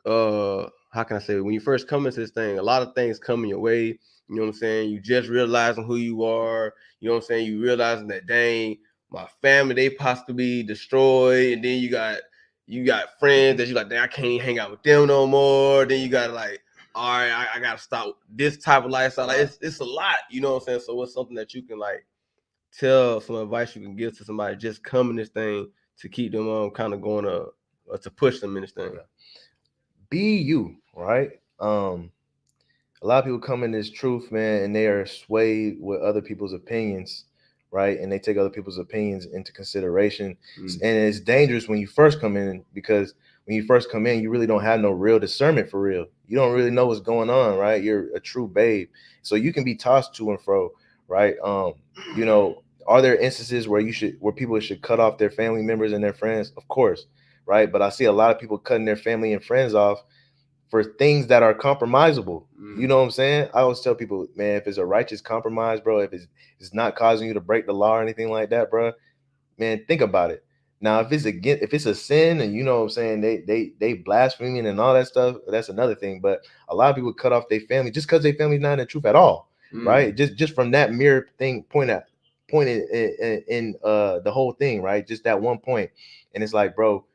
how can I say, when you first come into this thing, a lot of things come in your way. You know what I'm saying? You just realizing who you are. You know what I'm saying? You realizing that dang, my family, they possibly be destroyed, and then you got friends that you like, dang, I can't hang out with them no more. Then you got like, all right, I gotta stop this type of lifestyle. Like it's a lot, you know what I'm saying? So what's something that you can like tell, some advice you can give to somebody just coming this thing to keep them kind of going to push them in this thing? be you, right? A lot of people come in this truth, man, and they are swayed with other people's opinions, right? And they take other people's opinions into consideration. And it's dangerous when you first come in, because when you first come in, you really don't have no real discernment for real. You don't really know what's going on, right? You're a true babe. So you can be tossed to and fro, right? You know, are there instances where people should cut off their family members and their friends? Of course, right? But I see a lot of people cutting their family and friends off for things that are compromisable. You know what I'm saying? I always tell people, man, if it's a righteous compromise, bro, if it's not causing you to break the law or anything like that, bro, man, think about it. Now, if it's a sin, and you know what I'm saying, they blaspheming and all that stuff, that's another thing. But a lot of people cut off their family just because their family's not in the truth at all, right? Just from that mere thing, pointed in the whole thing, right? Just that one point, and it's like, bro,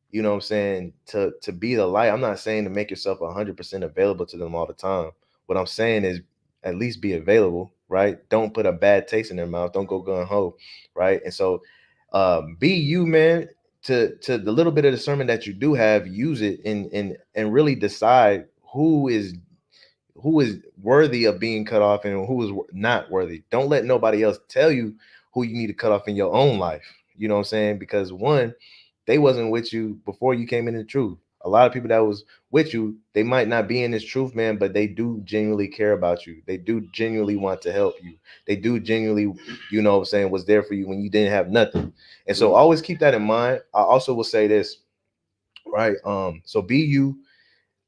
you know what I'm saying, to be the light. I'm not saying to make yourself 100% available to them all the time. What I'm saying is at least be available, right? Don't put a bad taste in their mouth. Don't go gun ho, right? And so be you, man. To the little bit of discernment that you do have, use it and really decide worthy of being cut off and who is not worthy. Don't let nobody else tell you who you need to cut off in your own life. You know what I'm saying? Because one, they wasn't with you before you came into the truth. A lot of people that was with you, they might not be in this truth, man, but they do genuinely care about you. They do genuinely want to help you. They do genuinely, you know what I'm saying, was there for you when you didn't have nothing. And so always keep that in mind. I also will say this, right? So be you.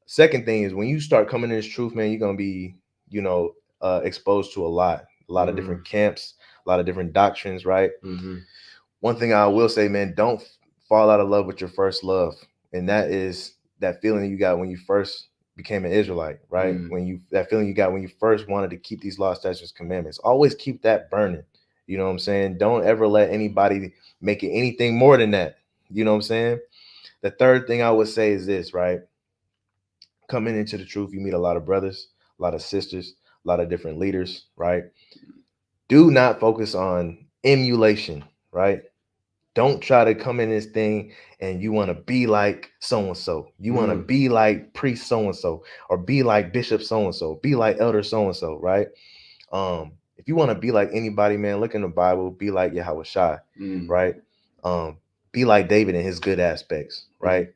Second thing is when you start coming in this truth, man, you're gonna be, you know, exposed to a lot of different camps, a lot of different doctrines, right? One thing I will say, man, don't fall out of love with your first love, and that is that feeling you got when you first became an Israelite, right? When you that feeling you got when you first wanted to keep these law, statutes, commandments. Always keep that burning. You know what I'm saying? Don't ever let anybody make it anything more than that. You know what I'm saying? The third thing I would say is this, right? Coming into the truth, you meet a lot of brothers, a lot of sisters, a lot of different leaders, right? Do not focus on emulation, right? Don't try to come in this thing and you want to be like so and so. You want to be like priest so and so, or be like bishop so and so, be like elder so and so, right? If you want to be like anybody, man, look in the Bible. Be like Yahweh Shai, right? Be like David in his good aspects, right?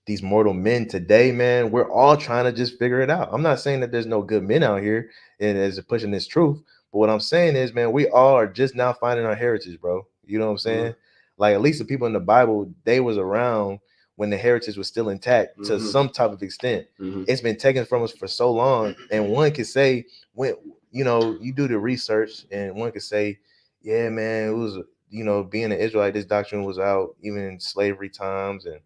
These mortal men today, man, we're all trying to just figure it out. I'm not saying that there's no good men out here and is pushing this truth, but what I'm saying is, man, we all are just now finding our heritage, bro. You know what I'm saying? Like at least the people in the Bible, they was around when the heritage was still intact to some type of extent. It's been taken from us for so long, and one could say when you know you do the research, and one could say, yeah, man, it was being an Israelite, this doctrine was out even in slavery times and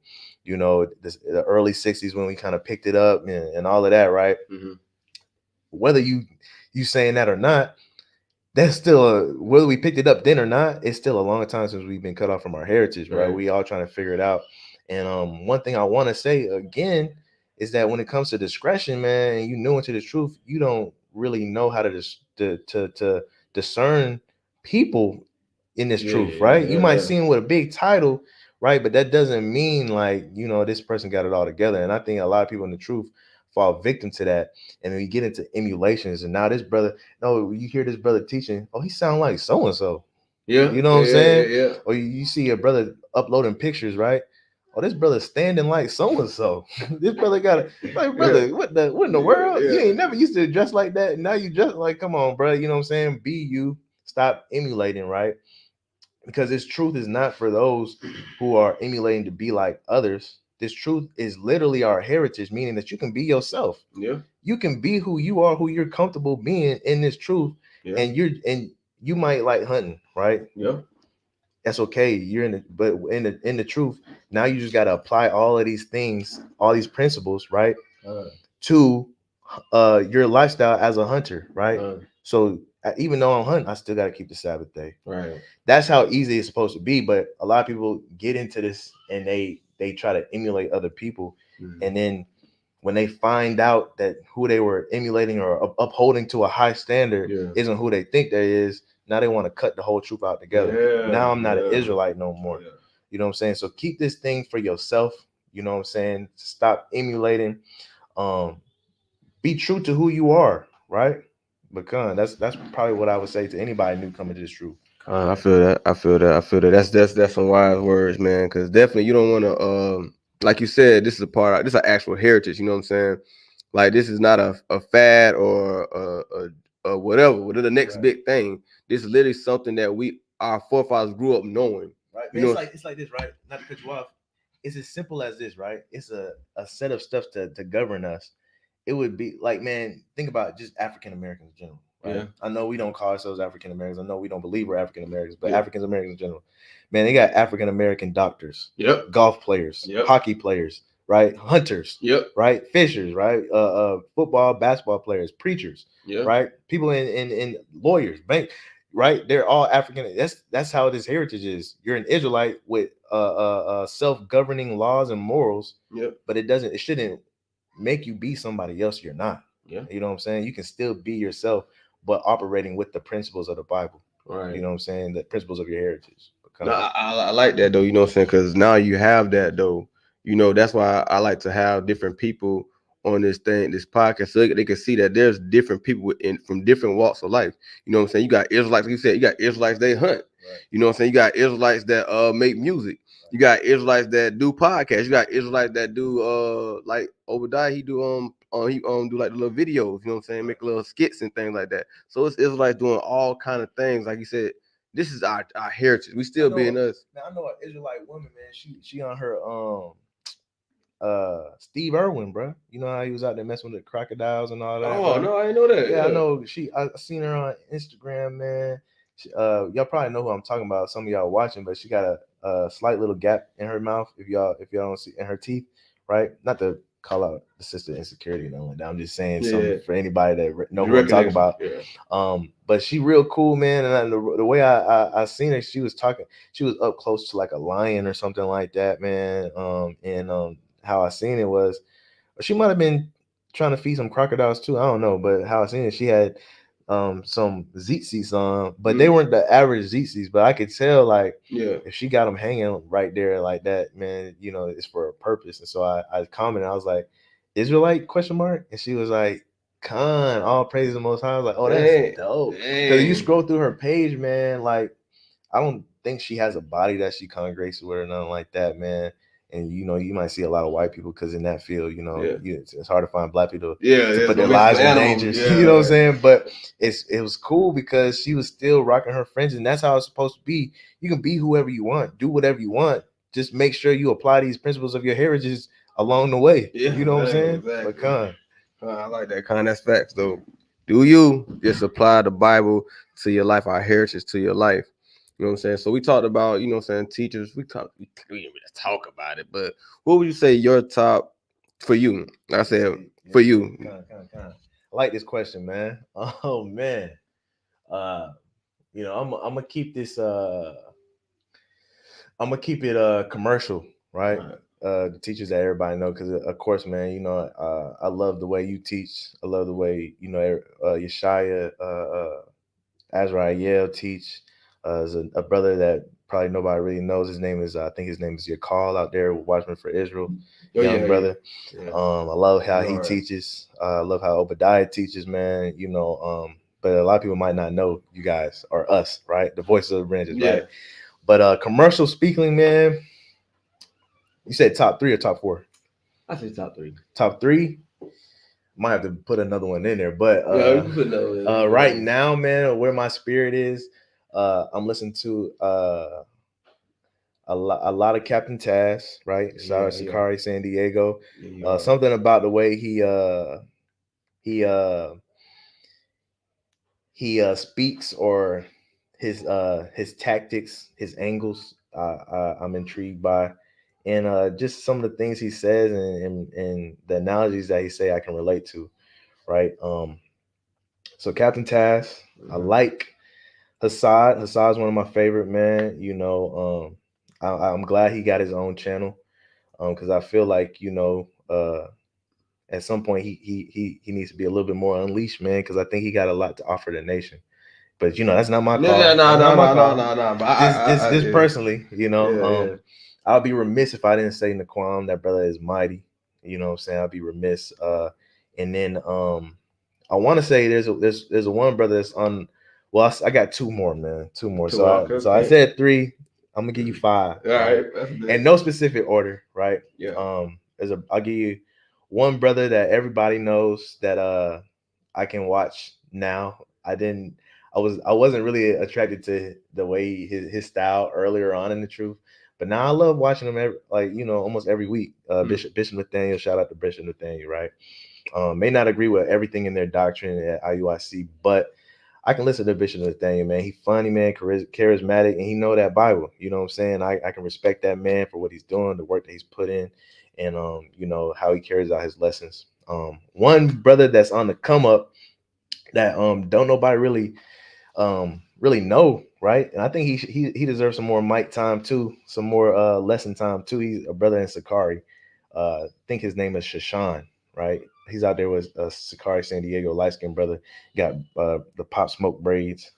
the early 60s when we kind of picked it up and all of that, right? Whether you saying that or not, that's still whether we picked it up then or not, it's still a long time since we've been cut off from our heritage, right? We all trying to figure it out. And one thing I want to say again is that when it comes to discretion, man, and you new into the truth, you don't really know how to discern people in this truth, right? You might see him with a big title, right? But that doesn't mean like, this person got it all together. And I think a lot of people in the truth fall victim to that. And then we get into emulations. And now this brother, no, you hear this brother teaching, oh, he sound like so-and-so. Yeah. You know what I'm saying? Yeah. Or you see a brother uploading pictures, right? Oh, this brother standing like so-and-so. This brother got it. Like, brother, what in the world? You ain't never used to dress like that. Now you just like, come on, bro. You know what I'm saying? Be you. Stop emulating, right? Because this truth is not for those who are emulating to be like others. This truth is literally our heritage, meaning that you can be yourself. Yeah. You can be who you are, who you're comfortable being in this truth. Yeah. And you might like hunting, right? Yeah. That's okay. You're in the truth. Now you just got to apply all of these things, all these principles, right? To your lifestyle as a hunter, right? So even though I'm hunting, I still got to keep the Sabbath day. Right. That's how easy it's supposed to be. But a lot of people get into this and they try to emulate other people. And then when they find out that who they were emulating or upholding to a high standard isn't who they think they is, now they want to cut the whole truth out together. Now I'm not an Israelite no more. You know what I'm saying? So keep this thing for yourself. You know what I'm saying? Stop emulating. Be true to who you are, right? But that's probably what I would say to anybody new coming to this truth. I feel that. I feel that. That's some wise words, man. Because definitely you don't want to, like you said, this is a part. This is an actual heritage. You know what I'm saying? Like this is not a fad or a whatever. The next big thing. This is literally something that our forefathers grew up knowing. Right. Man, it's like this, right? Not to cut you off. It's as simple as this, right? It's a set of stuff to govern us. It would be like, man, think about just African Americans in general. Right? Yeah. I know we don't call ourselves African Americans. I know we don't believe we're African Americans, but African Americans in general, man, they got African American doctors, golf players, hockey players, right, hunters, right, fishers, right, football, basketball players, preachers, right, people in lawyers, bank, right. They're all African. That's how this heritage is. You're an Israelite with self-governing laws and morals, but it shouldn't make you be somebody else you're not. You know what I'm saying? You can still be yourself, but operating with the principles of the Bible. Right. You know what I'm saying? The principles of your heritage. No, I like that though, you know what I'm saying? Because now you have that though. That's why I like to have different people on this thing, this podcast, so they can see that there's different people from different walks of life. You know what I'm saying? You got Israelites, like you said, you got Israelites they hunt. Right. You know what I'm saying? You got Israelites that make music. You got Israelites that do podcasts. You got Israelites that do like Obadiah, he do do like the little videos, you know what I'm saying? Make little skits and things like that. So it's Israelites doing all kind of things. Like you said, this is our heritage. We still being us. Now I know an Israelite woman, man. She on her Steve Irwin, bro. You know how he was out there messing with the crocodiles and all that. Oh bro? no, I didn't know that. Yeah, I know. I seen her on Instagram, man. Y'all probably know who I'm talking about. Some of y'all watching, but she got a slight little gap in her mouth. If y'all don't see in her teeth, right? Not to call out the sister insecurity and all like that. I'm just saying something for anybody that know who I'm talking about. Yeah. But she real cool, man. And the way I seen her, she was talking. She was up close to like a lion or something like that, man. And how I seen it was, she might have been trying to feed some crocodiles too. I don't know, but how I seen it, she had some zits on, but they weren't the average zits. But I could tell, like, if she got them hanging right there like that, man, you know, it's for a purpose. And so I commented, I was like, Israelite question mark, and she was like, Khan, all praise the Most High. I was like, oh, that's dope. Because you scroll through her page, man, like, I don't think she has a body that she congregates with or nothing like that, man. And you know, you might see a lot of white people because in that field, you know, it's hard to find black people to put their lives in danger. You know what I'm saying? But it was cool because she was still rocking her fringes, and that's how it's supposed to be. You can be whoever you want, do whatever you want. Just make sure you apply these principles of your heritage along the way. You know what I'm saying? Exactly. But I like that. That's facts though. Do you just apply the Bible to your life, our heritage to your life? You know what I'm saying? So we talked about, you know what I'm saying, teachers. We didn't really talk about it, but what would you say your top for you? Like I said, for you. I like this question, man. Oh man. You know, I'm gonna keep this I'm gonna keep it commercial, right? The teachers that everybody know, because of course, man, you know, I love the way you teach. I love the way, you know, Yeshaya, Azrael teach. There's a brother that probably nobody really knows. His name is, I think his name is Yakal out there, Watchman for Israel, young brother. Yeah. I love how he teaches. I love how Obadiah teaches, man. You know, but a lot of people might not know you guys or us, right? The voices of the branches, right? But commercial speaking, man. You said top 3 or top 4? I said top 3. Top 3. Might have to put another one in there, but right now, man, where my spirit is, I'm listening to a lot of Captain Taz, right? Shout out Sakari San Diego. Something about the way he speaks, or his tactics, his angles. I'm intrigued by, and just some of the things he says, and the analogies that he say I can relate to, right? So Captain Taz, I like Hassad. Hassad's one of my favorite, man. You know, I'm glad he got his own channel, because I feel like, you know, at some point he needs to be a little bit more unleashed, man, because I think he got a lot to offer the nation. But you know, that's not my call. No. But just personally, you know, I'll be remiss if I didn't say Naquan. That brother is mighty. You know what I'm saying? I'll be remiss. And then I want to say there's a one brother that's on. Well, I got 2 more, man. 2 more. So I said 3. I'm gonna give you 5. All right. And no specific order, right? Yeah. I'll give you one brother that everybody knows that I can watch now. I wasn't really attracted to the way his style earlier on in the truth, but now I love watching him almost every week. Bishop Nathaniel, shout out to Bishop Nathaniel, right? May not agree with everything in their doctrine at IUIC, but I can listen to Bishop Nathaniel, man. He funny, man, charismatic, and he know that Bible. You know what I'm saying? I can respect that man for what he's doing, the work that he's put in, and you know, how he carries out his lessons. One brother that's on the come up that don't nobody really know, right? And I think he deserves some more mic time too, some more lesson time too. He's a brother in Sakari. I think his name is Shashan, right? He's out there with Sakari San Diego, light skinned brother. Got the Pop Smoke braids.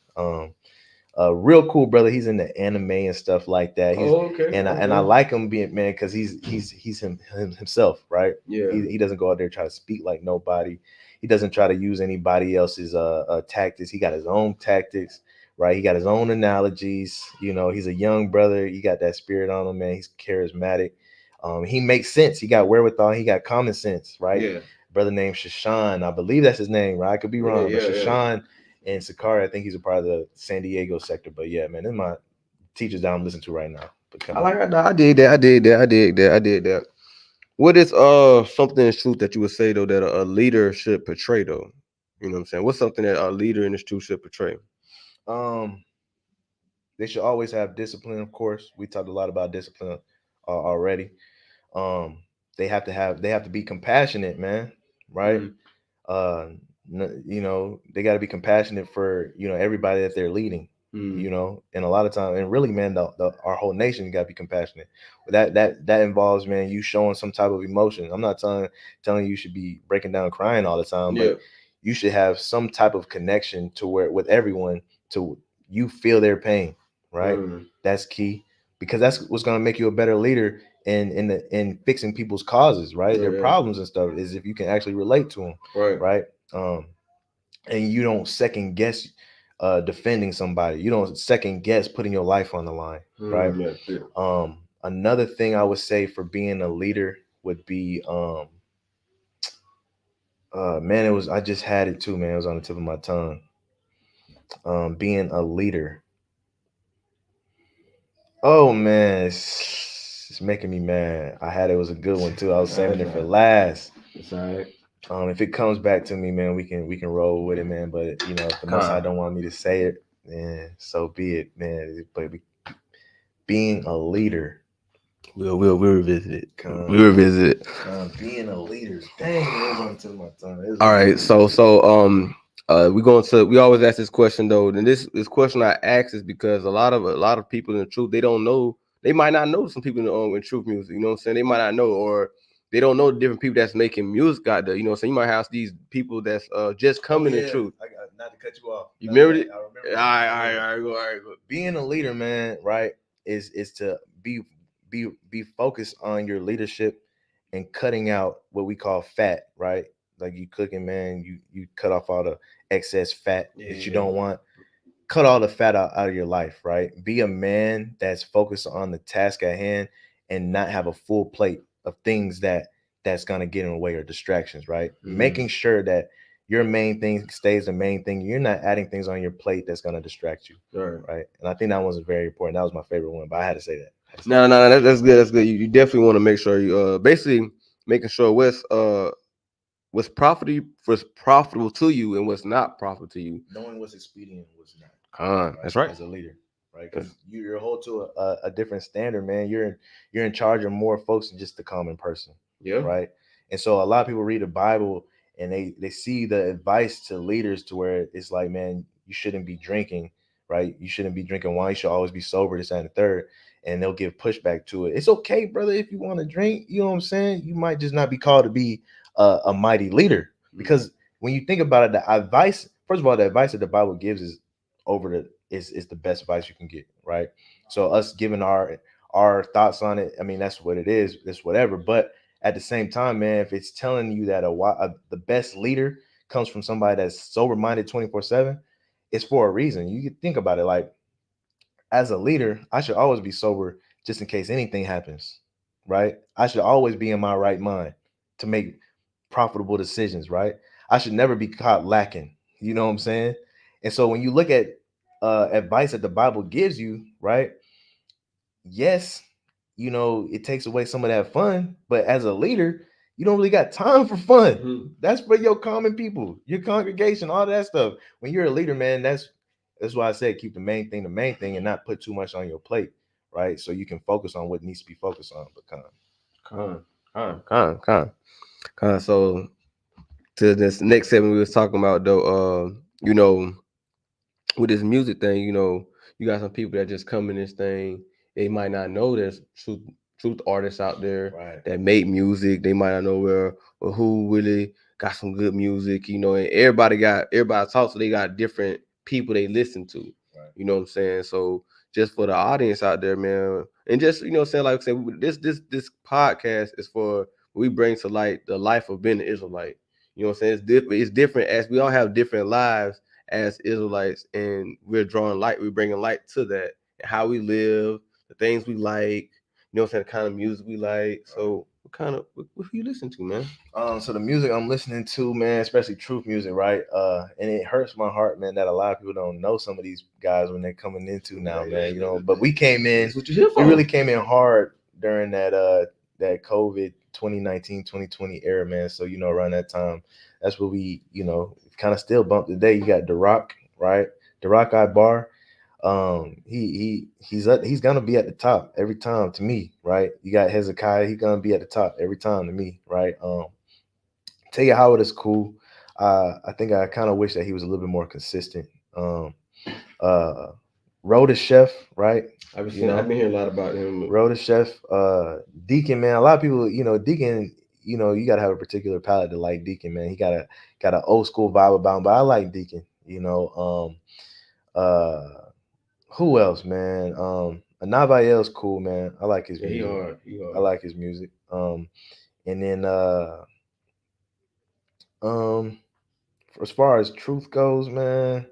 Real cool brother. He's into anime and stuff like that. He's okay. and I like him being man because he's himself, right? Yeah. He doesn't go out there try to speak like nobody. He doesn't try to use anybody else's tactics. He got his own tactics, right? He got his own analogies. You know, he's a young brother. He got that spirit on him, man. He's charismatic. He makes sense. He got wherewithal. He got common sense, right? Yeah. Brother named Shashan, I believe that's his name, right? I could be wrong, but Yeah. Shashan and Sakari, I think he's a part of the San Diego sector. But yeah, man, this is my teachers that I'm listening to right now. I like that. I did that. I did that. What is something in truth that you would say though that a leader should portray though? You know what I'm saying? What's something that a leader in this truth should portray? Um, they should always have discipline, of course. We talked a lot about discipline already. Um, they have to be compassionate, man, right? Mm, uh you know, they got to be compassionate for, you know, everybody that they're leading, mm, you know. And a lot of time, and really, man, our whole nation got to be compassionate. But that involves, man, you showing some type of emotion. I'm not telling you should be breaking down crying all the time, yeah. but you should have some type of connection to where with everyone, to you feel their pain, right? Mm, That's key, because that's what's going to make you a better leader in fixing people's causes, right? Their yeah. problems and stuff, is if you can actually relate to them, Right. right? Um, and you don't second guess defending somebody. You don't second guess putting your life on the line, right? Yeah. Yeah. Another thing I would say for being a leader would be, man, it was, I just had it too, man. It was on the tip of my tongue. Being a leader. Oh man, it's making me mad. I had it was a good one too. I was saving it for last. It's all right. If it comes back to me, man, we can roll with it, man. But you know, if the Most High don't want me to say it, then so be it, man. But being a leader, We'll revisit it. We'll revisit it. being a leader, dang, it was on the tip of my tongue. All right. We always ask this question though, and this question I ask is because a lot of people in the truth, they don't know, they might not know some people in truth music, you know what I'm saying? They might not know, or they don't know the different people that's making music out there, you know what I'm saying? You might have these people that's just coming in truth. I got, not to cut you off. You remember it? I remember. All right, go. Being a leader, man, right, is to be focused on your leadership and cutting out what we call fat, right? Like you cooking, man, you cut off all the excess fat that you don't want. Cut all the fat out of your life, right? Be a man that's focused on the task at hand and not have a full plate of things that's gonna get in the way or distractions, right? Making sure that your main thing stays the main thing. You're not adding things on your plate that's gonna distract you, Right. right? And I think that was very important. That was my favorite one, but I had to say that. No, that's good. That's good. You definitely want to make sure you basically making sure what's profitable to you and what's not profitable to you. Knowing what's expedient and what's not. Right? That's right. As a leader, right? Because you're held to a different standard, man. You're in charge of more folks than just the common person. Yeah. Right. And so a lot of people read the Bible and they see the advice to leaders to where it's like, man, you shouldn't be drinking, right? You shouldn't be drinking wine. You should always be sober, this, that, and the third. And they'll give pushback to it. It's okay, brother, if you want to drink. You know what I'm saying? You might just not be called to be a mighty leader. Because when you think about it, the advice, first of all, the advice that the Bible gives is is the best advice you can get, right? So us giving our thoughts on it, I mean, that's what it is. It's whatever. But at the same time, man, if it's telling you that the best leader comes from somebody that's sober minded 24/7, it's for a reason. You can think about it like, as a leader, I should always be sober just in case anything happens, right? I should always be in my right mind to make profitable decisions, right? I should never be caught lacking. You know what I'm saying? And so when you look at advice that the Bible gives you, right? Yes, you know, it takes away some of that fun, but as a leader, you don't really got time for fun. That's for your common people, your congregation, all that stuff. When you're a leader, man, that's why I said keep the main thing and not put too much on your plate, right? So you can focus on what needs to be focused on. But So to this next segment we was talking about though, you know, with this music thing, you know, you got some people that just come in this thing. They might not know there's truth artists out there that make music. They might not know or who really got some good music, you know, and everybody talks, so they got different people they listen to. You You know what I'm saying? So just for the audience out there, man, and just you know what I'm saying, like I said, this podcast is for we bring to light the life of being an Israelite. You know what I'm saying? It's different. It's different as we all have different lives as Israelites, and we're drawing light. We're bringing light to that, and how we live, the things we like. You know what I'm saying? The kind of music we like. So what you listen to, man? So the music I'm listening to, man, especially truth music, right? And it hurts my heart, man, that a lot of people don't know some of these guys when they're coming into now, man. You know, but we came in, That's what you here we for. really came in hard during that COVID 2019 2020 era, man. So around that time, that's what we kind of still bump today. You got The Rock, right? The Rock Bar. He's gonna be at the top every time to me, right? You got Hezekiah, he's gonna be at the top every time to me, right? Tell you how it is cool. I think I kind of wish that he was a little bit more consistent. Uh, Rhoda Chef, right? I've been hearing a lot about him. Rhoda Chef, Deacon, man. A lot of people, Deacon. You gotta have a particular palate to like Deacon, man. He got an old school vibe about him, but I like Deacon. Who else, man? Navael's cool, man. I like his music. He hard. I like his music. And then um, as far as truth goes, man,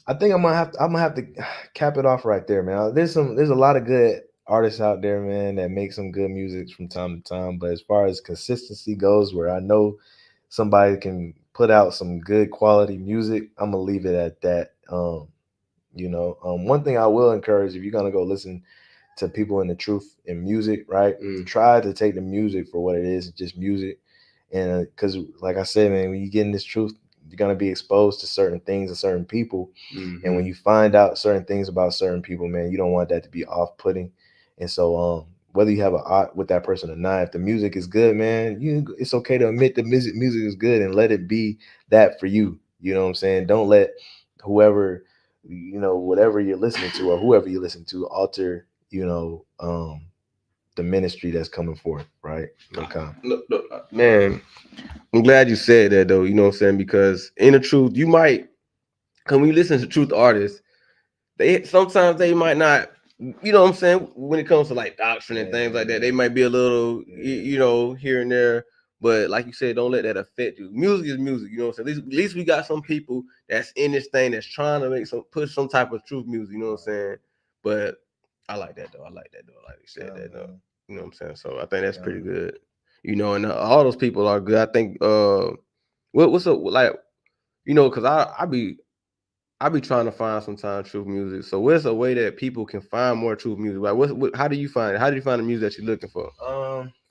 I think I'm gonna have to cap it off right there, man. There's a lot of good artists out there, man, that make some good music from time to time. But as far as consistency goes, where I know somebody can put out some good quality music, I'm gonna leave it at that. One thing I will encourage, if you're gonna go listen to people in the truth in music, right? Try to take the music for what it is, just music. And because, like I said, man, when you get in this truth, you're gonna be exposed to certain things and certain people. And when you find out certain things about certain people, man, you don't want that to be off-putting. And so, whether you have a art with that person or not, if the music is good, man, it's okay to admit the music is good and let it be that for you. You know what I'm saying? Don't let whoever, whatever you're listening to or whoever you listen to alter, the ministry that's coming forth, right? Okay. Look, man, I'm glad you said that though. You know what I'm saying? Because in the truth, you might, when you listen to truth artists, they sometimes they might not. You know what I'm saying? When it comes to like doctrine and things like that, they might be a little, here and there. But like you said, don't let that affect you. Music is music. You know what I'm saying? At least we got some people that's in this thing that's trying to push some type of truth music. You know what I'm saying? But I like that though. I like you said that though. You know what I'm saying? So I think that's pretty good. And all those people are good. I think. What's up? Like, because I be trying to find sometimes truth music. So what's a way that people can find more truth music? Like how do you find it? How do you find the music that you're looking for?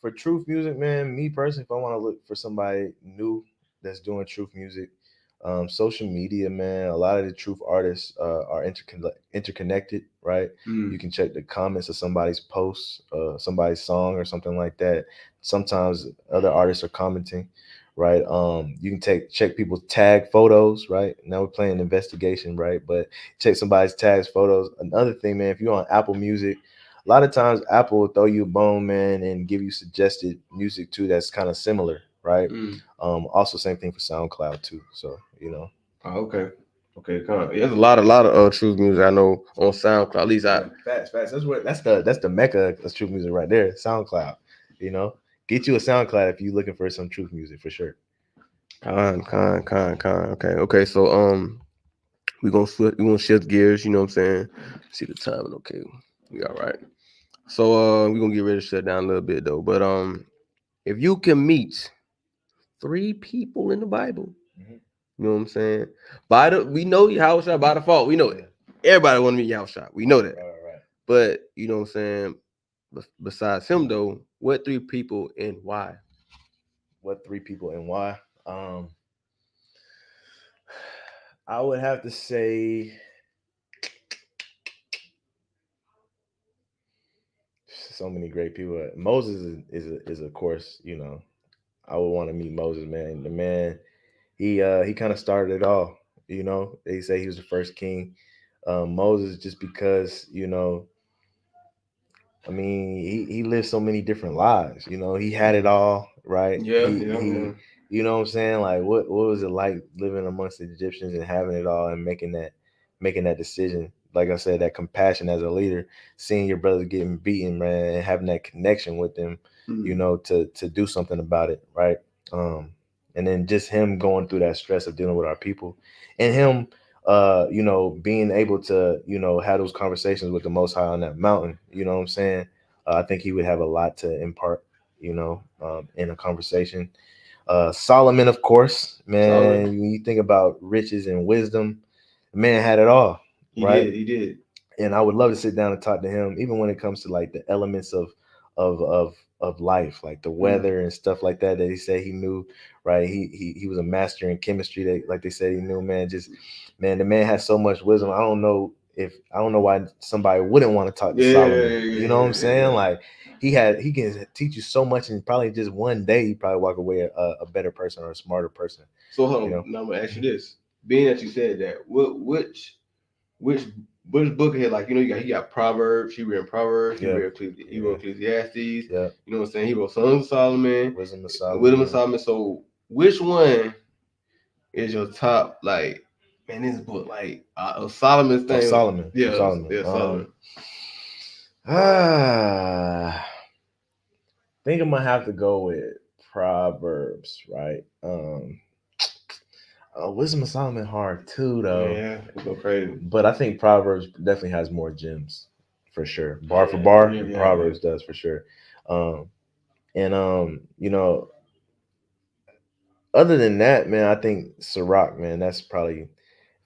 For truth music, man, me personally, if I want to look for somebody new that's doing truth music, social media, man, a lot of the truth artists are interconnected, right? You can check the comments of somebody's post, somebody's song or something like that. Sometimes other artists are commenting, right? You can check people's tag photos, right? Now we're playing investigation, right? But check somebody's tags photos. Another thing, man, if you're on Apple Music, a lot of times Apple will throw you a bone, man, and give you suggested music too that's kind of similar, right? Also same thing for SoundCloud too. So Oh, okay. Okay, there's a lot of truth music I know on SoundCloud. At least facts. That's the mecca of truth music right there. SoundCloud. Get you a SoundCloud if you're looking for some truth music for sure. Okay. So we gonna shift gears. You know what I'm saying? See the timing. Okay, we all right. So we're gonna get ready to shut down a little bit though. But if you can meet 3 people in the Bible, you know what I'm saying? We know Yahushua by default. We know it. Everybody want to meet Yahushua. We know that. Right. But you know what I'm saying? Besides him though, what 3 people and why? What 3 people and why? I would have to say so many great people. Moses is of course, I would want to meet Moses, man. The man, he kind of started it all. They say he was the first king. Moses, just because I mean, he lived so many different lives. He had it all, right? Yeah, He You know what I'm saying? Like what was it like living amongst the Egyptians and having it all and making that decision? Like I said, that compassion as a leader, seeing your brother getting beaten, man, and having that connection with them, you know, to do something about it, right? And then just him going through that stress of dealing with our people, and him, you know, being able to, you know, have those conversations with the Most High on that mountain. You know what I'm saying? I think he would have a lot to impart, you know, in a conversation. Solomon, of course, man. Solomon. When you think about riches and wisdom, the man had it all, right? He did. And I would love to sit down and talk to him, even when it comes to like the elements of of of life, like the weather and stuff like that. That he said he knew, right? He was a master in chemistry. That like they said he knew, man. Just man, the man has so much wisdom. I don't know why somebody wouldn't want to talk to Solomon. You know what I'm saying? Like he can teach you so much, and probably just one day you probably walk away a better person or a smarter person. So hold on, you know? Now I'm gonna ask you this: being that you said that, which book here, like, you know, you got Proverbs, he read Proverbs, he wrote Ecclesiastes, you know what I'm saying? He wrote Songs of Solomon, Wisdom of Solomon. So which one is your top, like, man, this book, like, Solomon's thing? Solomon. Yeah, Solomon. I think I'm gonna have to go with Proverbs, right? Wisdom of Solomon hard too, though. Yeah, it's go crazy. But I think Proverbs definitely has more gems, for sure. Bar for bar, Proverbs does for sure. You know, other than that, man, I think Sirach, man, that's probably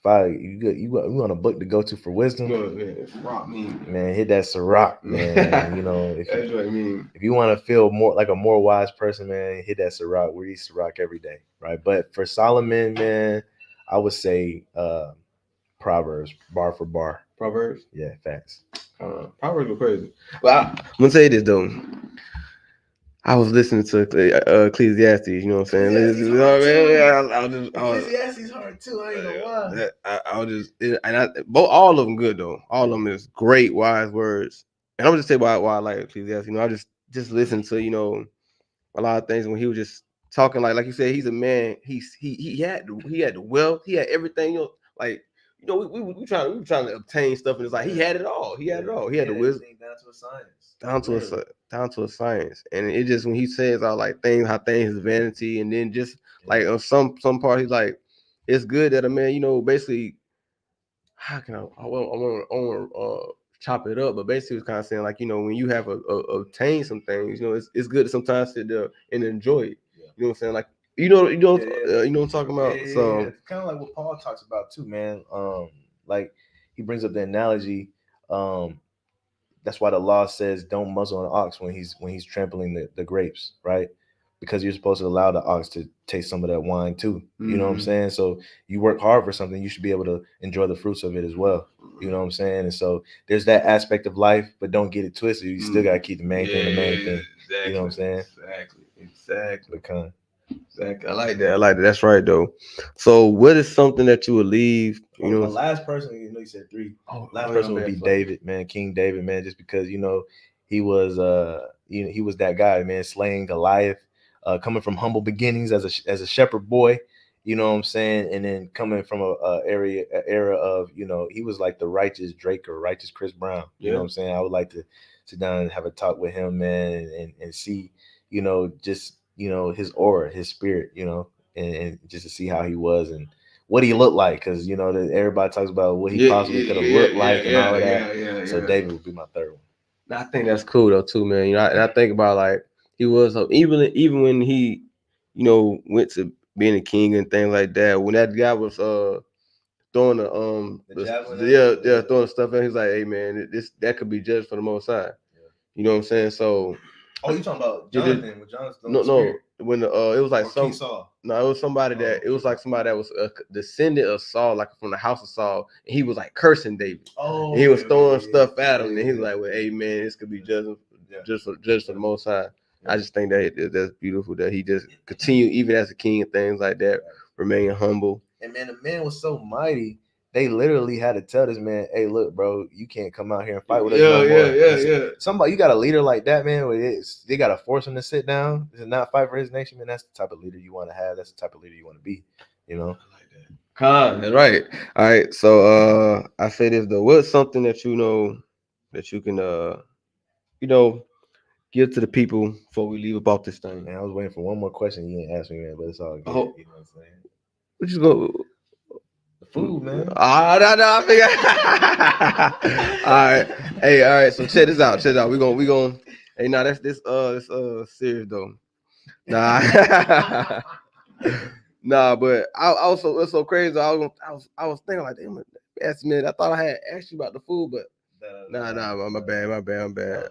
you want a book to go to for wisdom. Man, hit that Sirach, man. You know, that's what I mean. If you want to feel more like a more wise person, man, hit that Sirach. We read Sirach every day, right? But for Solomon, man, I would say Proverbs, bar for bar. Proverbs? Yeah, facts. Proverbs go crazy. Well, I'm gonna say this though. I was listening to Ecclesiastes, you know what I'm saying? Ecclesiastes hard too. I ain't gonna lie. I'll just, both, all of them good though. All of them is great, wise words. And I'm just say why I like Ecclesiastes. You know, I just listen to, you know, a lot of things when he was just talking, like you said, he's a man. He had the wealth, he had everything. You know, like, you know, we trying to obtain stuff, and it's like he had it all. He had it all. He had the wisdom down to a science. Down to a science. And it just, when he says all like things, how things is vanity, and then just like on some part, he's like, it's good that a man, you know, basically, how can I want to chop it up, but basically it's kind of saying, like, you know, when you have obtained some things, you know, it's good to sometimes sit there and enjoy it. You know what I'm saying? Like, you know what I'm talking about. So it's kind of like what Paul talks about too, man. Like he brings up the analogy. That's why the law says don't muzzle an ox when he's trampling the grapes, right? Because you're supposed to allow the ox to taste some of that wine too. You know what I'm saying? So you work hard for something, you should be able to enjoy the fruits of it as well. You know what I'm saying? And so there's that aspect of life, but don't get it twisted. You still gotta keep the main thing the main thing. Exactly. You know what I'm saying? Exactly. Exactly. I like that. That's right though. So what is something that you would leave? You know, the last person, you know, you said three. Last person would be David, man, King David, man, just because, you know, he was he was that guy, man, slaying Goliath, coming from humble beginnings as a shepherd boy, you know what I'm saying, and then coming from a era of, you know, he was like the righteous Drake or righteous Chris Brown. You know what I'm saying? I would like to sit down and have a talk with him, man, and see, you know, just, you know, his aura, his spirit, you know, and just to see how he was and what he looked like, because, you know, that everybody talks about what he possibly could have looked like and all of that. So David would be my third one. I think that's cool though too, man. You know, and I think about, like, he was even when he, you know, went to being a king and things like that. When that guy was throwing throwing stuff in, he's like, hey man, that could be judged for the Most High. You know what I'm saying? So. Oh, you talking about Jonathan? With Jonathan? No. When it was like King Saul. No, it was somebody that it was like somebody that was a descendant of Saul, like from the house of Saul, and he was like cursing David. Oh, and he was throwing stuff at him, and he was like, "Well, hey man, this could be judged for the Most High." I just think that's beautiful that he just continued even as a king and things like that, remain humble. And man, the man was so mighty they literally had to tell this man, "Hey, look, bro, you can't come out here and fight with us Yeah, no yeah, more." yeah, yeah. Somebody, you got a leader like that, man. Where they got to force him to sit down and not fight for his nation, man. That's the type of leader you want to have. That's the type of leader you want to be. You know. I like that. That's right. All right. So I say this though. What's something that you know that you can you know give to the people before we leave about this thing? Man, I was waiting for one more question you didn't ask me, man, but it's all good. Oh, You know what I'm saying? what you go? The food, man. Ah, no, I figure. All right. Hey, all right. So check this out. Check this out. We gonna. Hey, nah, that's this serious though. Nah. Nah, but I also it's so crazy. I was thinking like, damn, ask me. I thought I had asked you about the food, but nah, my bad, my bad, my bad.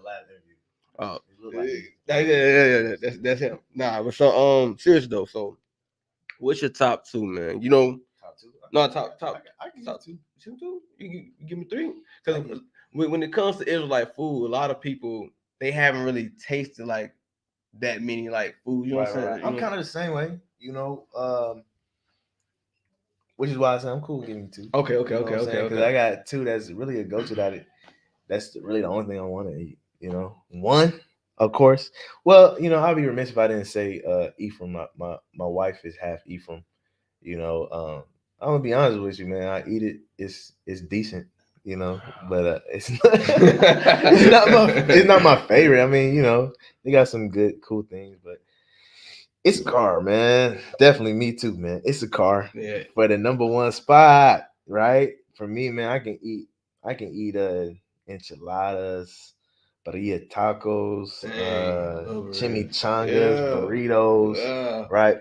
Oh, yeah. That's him. Nah, but so serious though. So, what's your top two, man? You know, Top two. no top. I can Top top two. two. You give me three. Because when it comes to Israelite food, a lot of people they haven't really tasted like that many like food. You know what I'm saying? I'm kind of the same way. You know, which is why I say I'm cool giving you two. Okay. You know what I'm saying? Because I got two that's really a go-to that's really the only thing I want to eat. You know, one, of course. Well, you know, I'd be remiss if I didn't say Ephraim. My wife is half Ephraim. You know, I'm gonna be honest with you, man. I eat it. It's decent. You know, but it's not, it's not my favorite. I mean, you know, they got some good, cool things, but it's a car, man. Definitely me too, man. It's a car. Yeah. For the number one spot, right? For me, man, I can eat enchiladas, burrito tacos, chimichangas, burritos, right?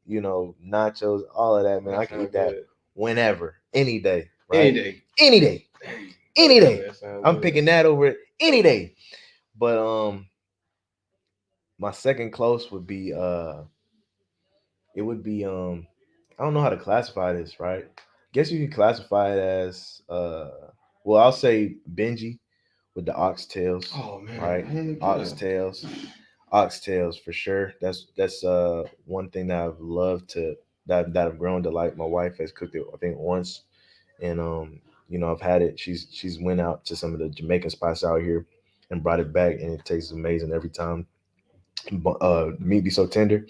You know, nachos, all of that, man. I can eat that whenever, any day, right? Any day. Any day. I'm picking that over it any day. But my second close would be it would be I don't know how to classify this, right? Guess you could classify it as well, I'll say Benji with the oxtails. Oh man, right? Oxtails. Oxtails for sure. That's one thing that I've loved to that I've grown to like. My wife has cooked it I think once, and you know, I've had it. She's went out to some of the Jamaican spots out here and brought it back, and it tastes amazing every time. Meat be so tender.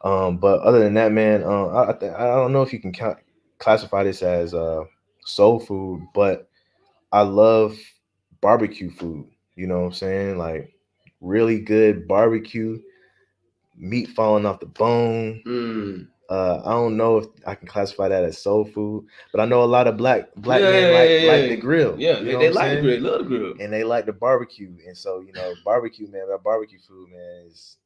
But other than that, man, I don't know if you can classify this as soul food, but I love barbecue food. You know what I'm saying? Like really good barbecue, meat falling off the bone. I don't know if I can classify that as soul food, but I know a lot of black men like the grill. Yeah, you know they what I'm like the saying? grill, love the grill. And they like the barbecue. And so, you know, barbecue, man, that barbecue food, man, is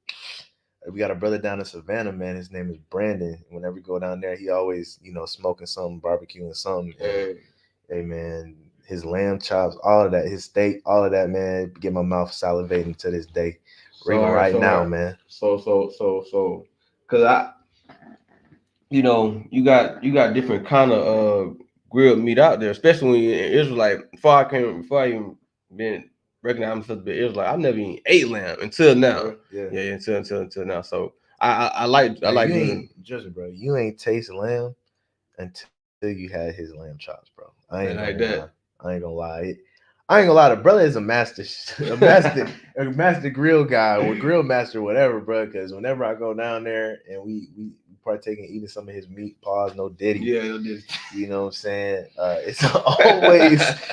we got a brother down in Savannah, man. His name is Brandon. Whenever we go down there, he always, you know, smoking something, barbecuing something. And, hey, man, his lamb chops, all of that, his steak, all of that, man, get my mouth salivating to this day. Ringing right now, man. So, cause you know, you got different kind of grilled meat out there, especially when you're in Israelite. Before I even been recognized myself to be Israelite, I never even ate lamb until now. Yeah, until now. So I like you eating. ain't just bro. You ain't taste lamb until you had his lamb chops, bro. I ain't gonna lie. I ain't gonna lie. I ain't gonna lie. The brother is a master, a master grill guy or grill master, whatever, bro. Because whenever I go down there and we partake in eating some of his meat, pause, no diddy. Yeah, no diddy. You know what I'm saying?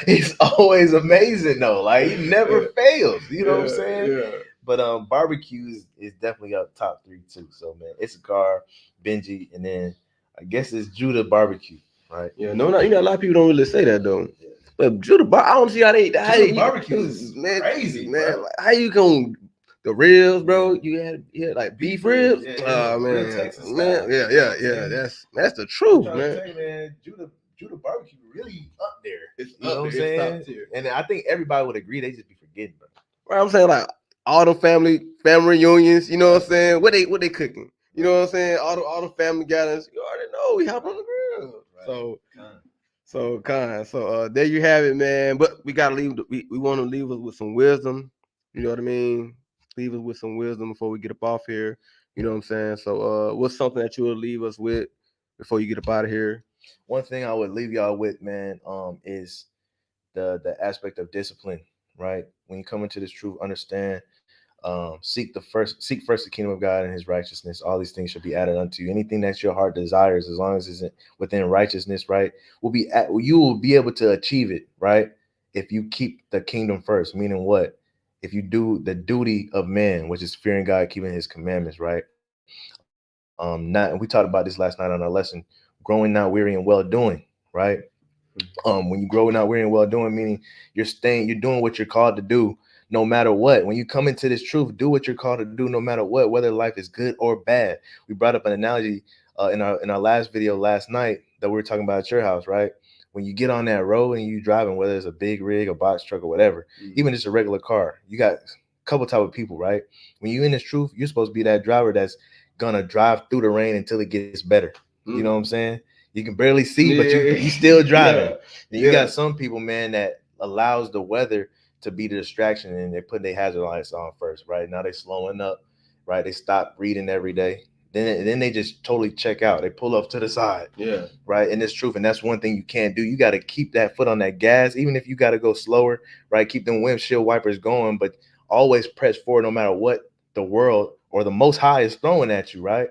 It's always amazing though. Like he never fails. You know what I'm saying? Yeah. But barbecue is definitely up top 3 too. So man, Issachar, Benji, and then I guess it's Judah barbecue, right? Yeah, no, you know, a lot of people don't really say that though. Yeah. But Judah, I don't see how they barbecue is man, crazy, man. bro. Like, how you gonna the ribs, bro? You had like beef ribs. Yeah, man, real Texas man, style. yeah. That's the truth, I'm man. tell you, man, Judah barbecue really up there. It's You know up what I'm there, it's saying? top tier. And I think everybody would agree. They just be forgetting, bro. Right, I'm saying like all the family reunions. You know what I'm saying? What they cooking? You know what I'm saying? All the family gatherings. You already know we hop on the grill. Right. So there you have it, man. But we gotta leave. We want to leave us with some wisdom. You know what I mean? Leave us with some wisdom before we get up off here. You know what I'm saying? So what's something that you will leave us with? before you get up out of here? One thing I would leave y'all with, man, is the aspect of discipline, right? When you come into this truth, understand, seek first the kingdom of God and his righteousness. All these things should be added unto you. Anything that your heart desires, as long as it's within righteousness, right, you will be able to achieve it, right? If you keep the kingdom first, meaning what? If you do the duty of man, which is fearing God, keeping his commandments, right? Not, and we talked about this last night on our lesson, growing not weary and well doing, right? When you grow not weary and well doing, meaning you're doing what you're called to do no matter what. When you come into this truth, do what you're called to do no matter what, whether life is good or bad. We brought up an analogy in our last video last night that we were talking about at your house, right? When you get on that road and you driving, whether it's a big rig, a box truck, or whatever, even just a regular car, you got a couple type of people, right? When you in this truth, you're supposed to be that driver that's gonna drive through the rain until it gets better. You know what I'm saying? You can barely see, but you still driving. Then you got some people, man, that allows the weather to be the distraction, and they put their hazard lights on first, right? Now they slowing up, right? They stop reading every day. Then they just totally check out. They pull off to the side. Yeah. Right. And it's truth. And that's one thing you can't do. You got to keep that foot on that gas, even if you got to go slower, right? Keep them windshield wipers going, but always press forward no matter what the world or the most high is throwing at you, right?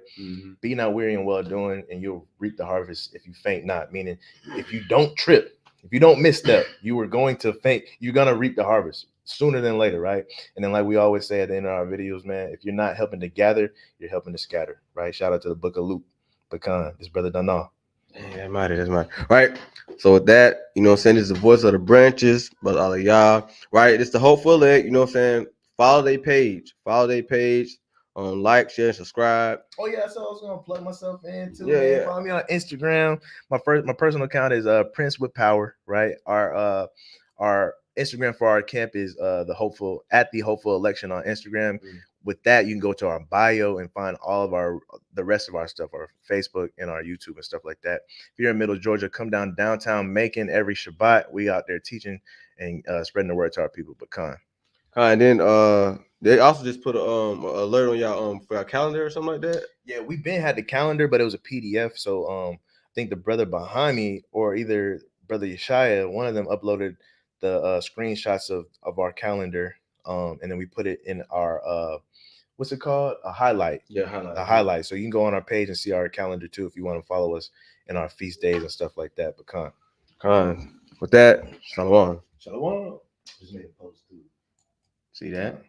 Be not weary and well doing, and you'll reap the harvest if you faint not. Meaning, if you don't trip, if you don't misstep, you were going to faint. You're gonna reap the harvest sooner than later, right? And then, like we always say at the end of our videos, man, if you're not helping to gather, you're helping to scatter, right? Shout out to the Book of Luke, Pecan, this brother Danal. That's mighty. Right. So with that, you know what I'm saying, this is the voice of the branches, but all of y'all, right? It's the hopeful leg, you know what I'm saying? Follow their page. Like, share, and subscribe. Oh yeah, so I was gonna plug myself in too. Yeah, Man. yeah. Follow me on Instagram. My personal account is Prince with Power, right? Our Instagram for our camp is the hopeful election on Instagram. With that, you can go to our bio and find all of the rest of our stuff, our Facebook and our YouTube and stuff like that. If you're in Middle Georgia, come downtown Macon every Shabbat. We out there teaching and spreading the word to our people. But And then they also just put a alert on y'all for our calendar or something like that. Yeah, we've been had the calendar, but it was a PDF. So I think the brother behind me, or either brother Yeshaya, one of them uploaded the screenshots of our calendar, and then we put it in our what's it called? A highlight. Yeah, highlight. A highlight. So you can go on our page and see our calendar too if you want to follow us in our feast days and stuff like that. But with that, shalom. Shalom. Just made a post too. See that?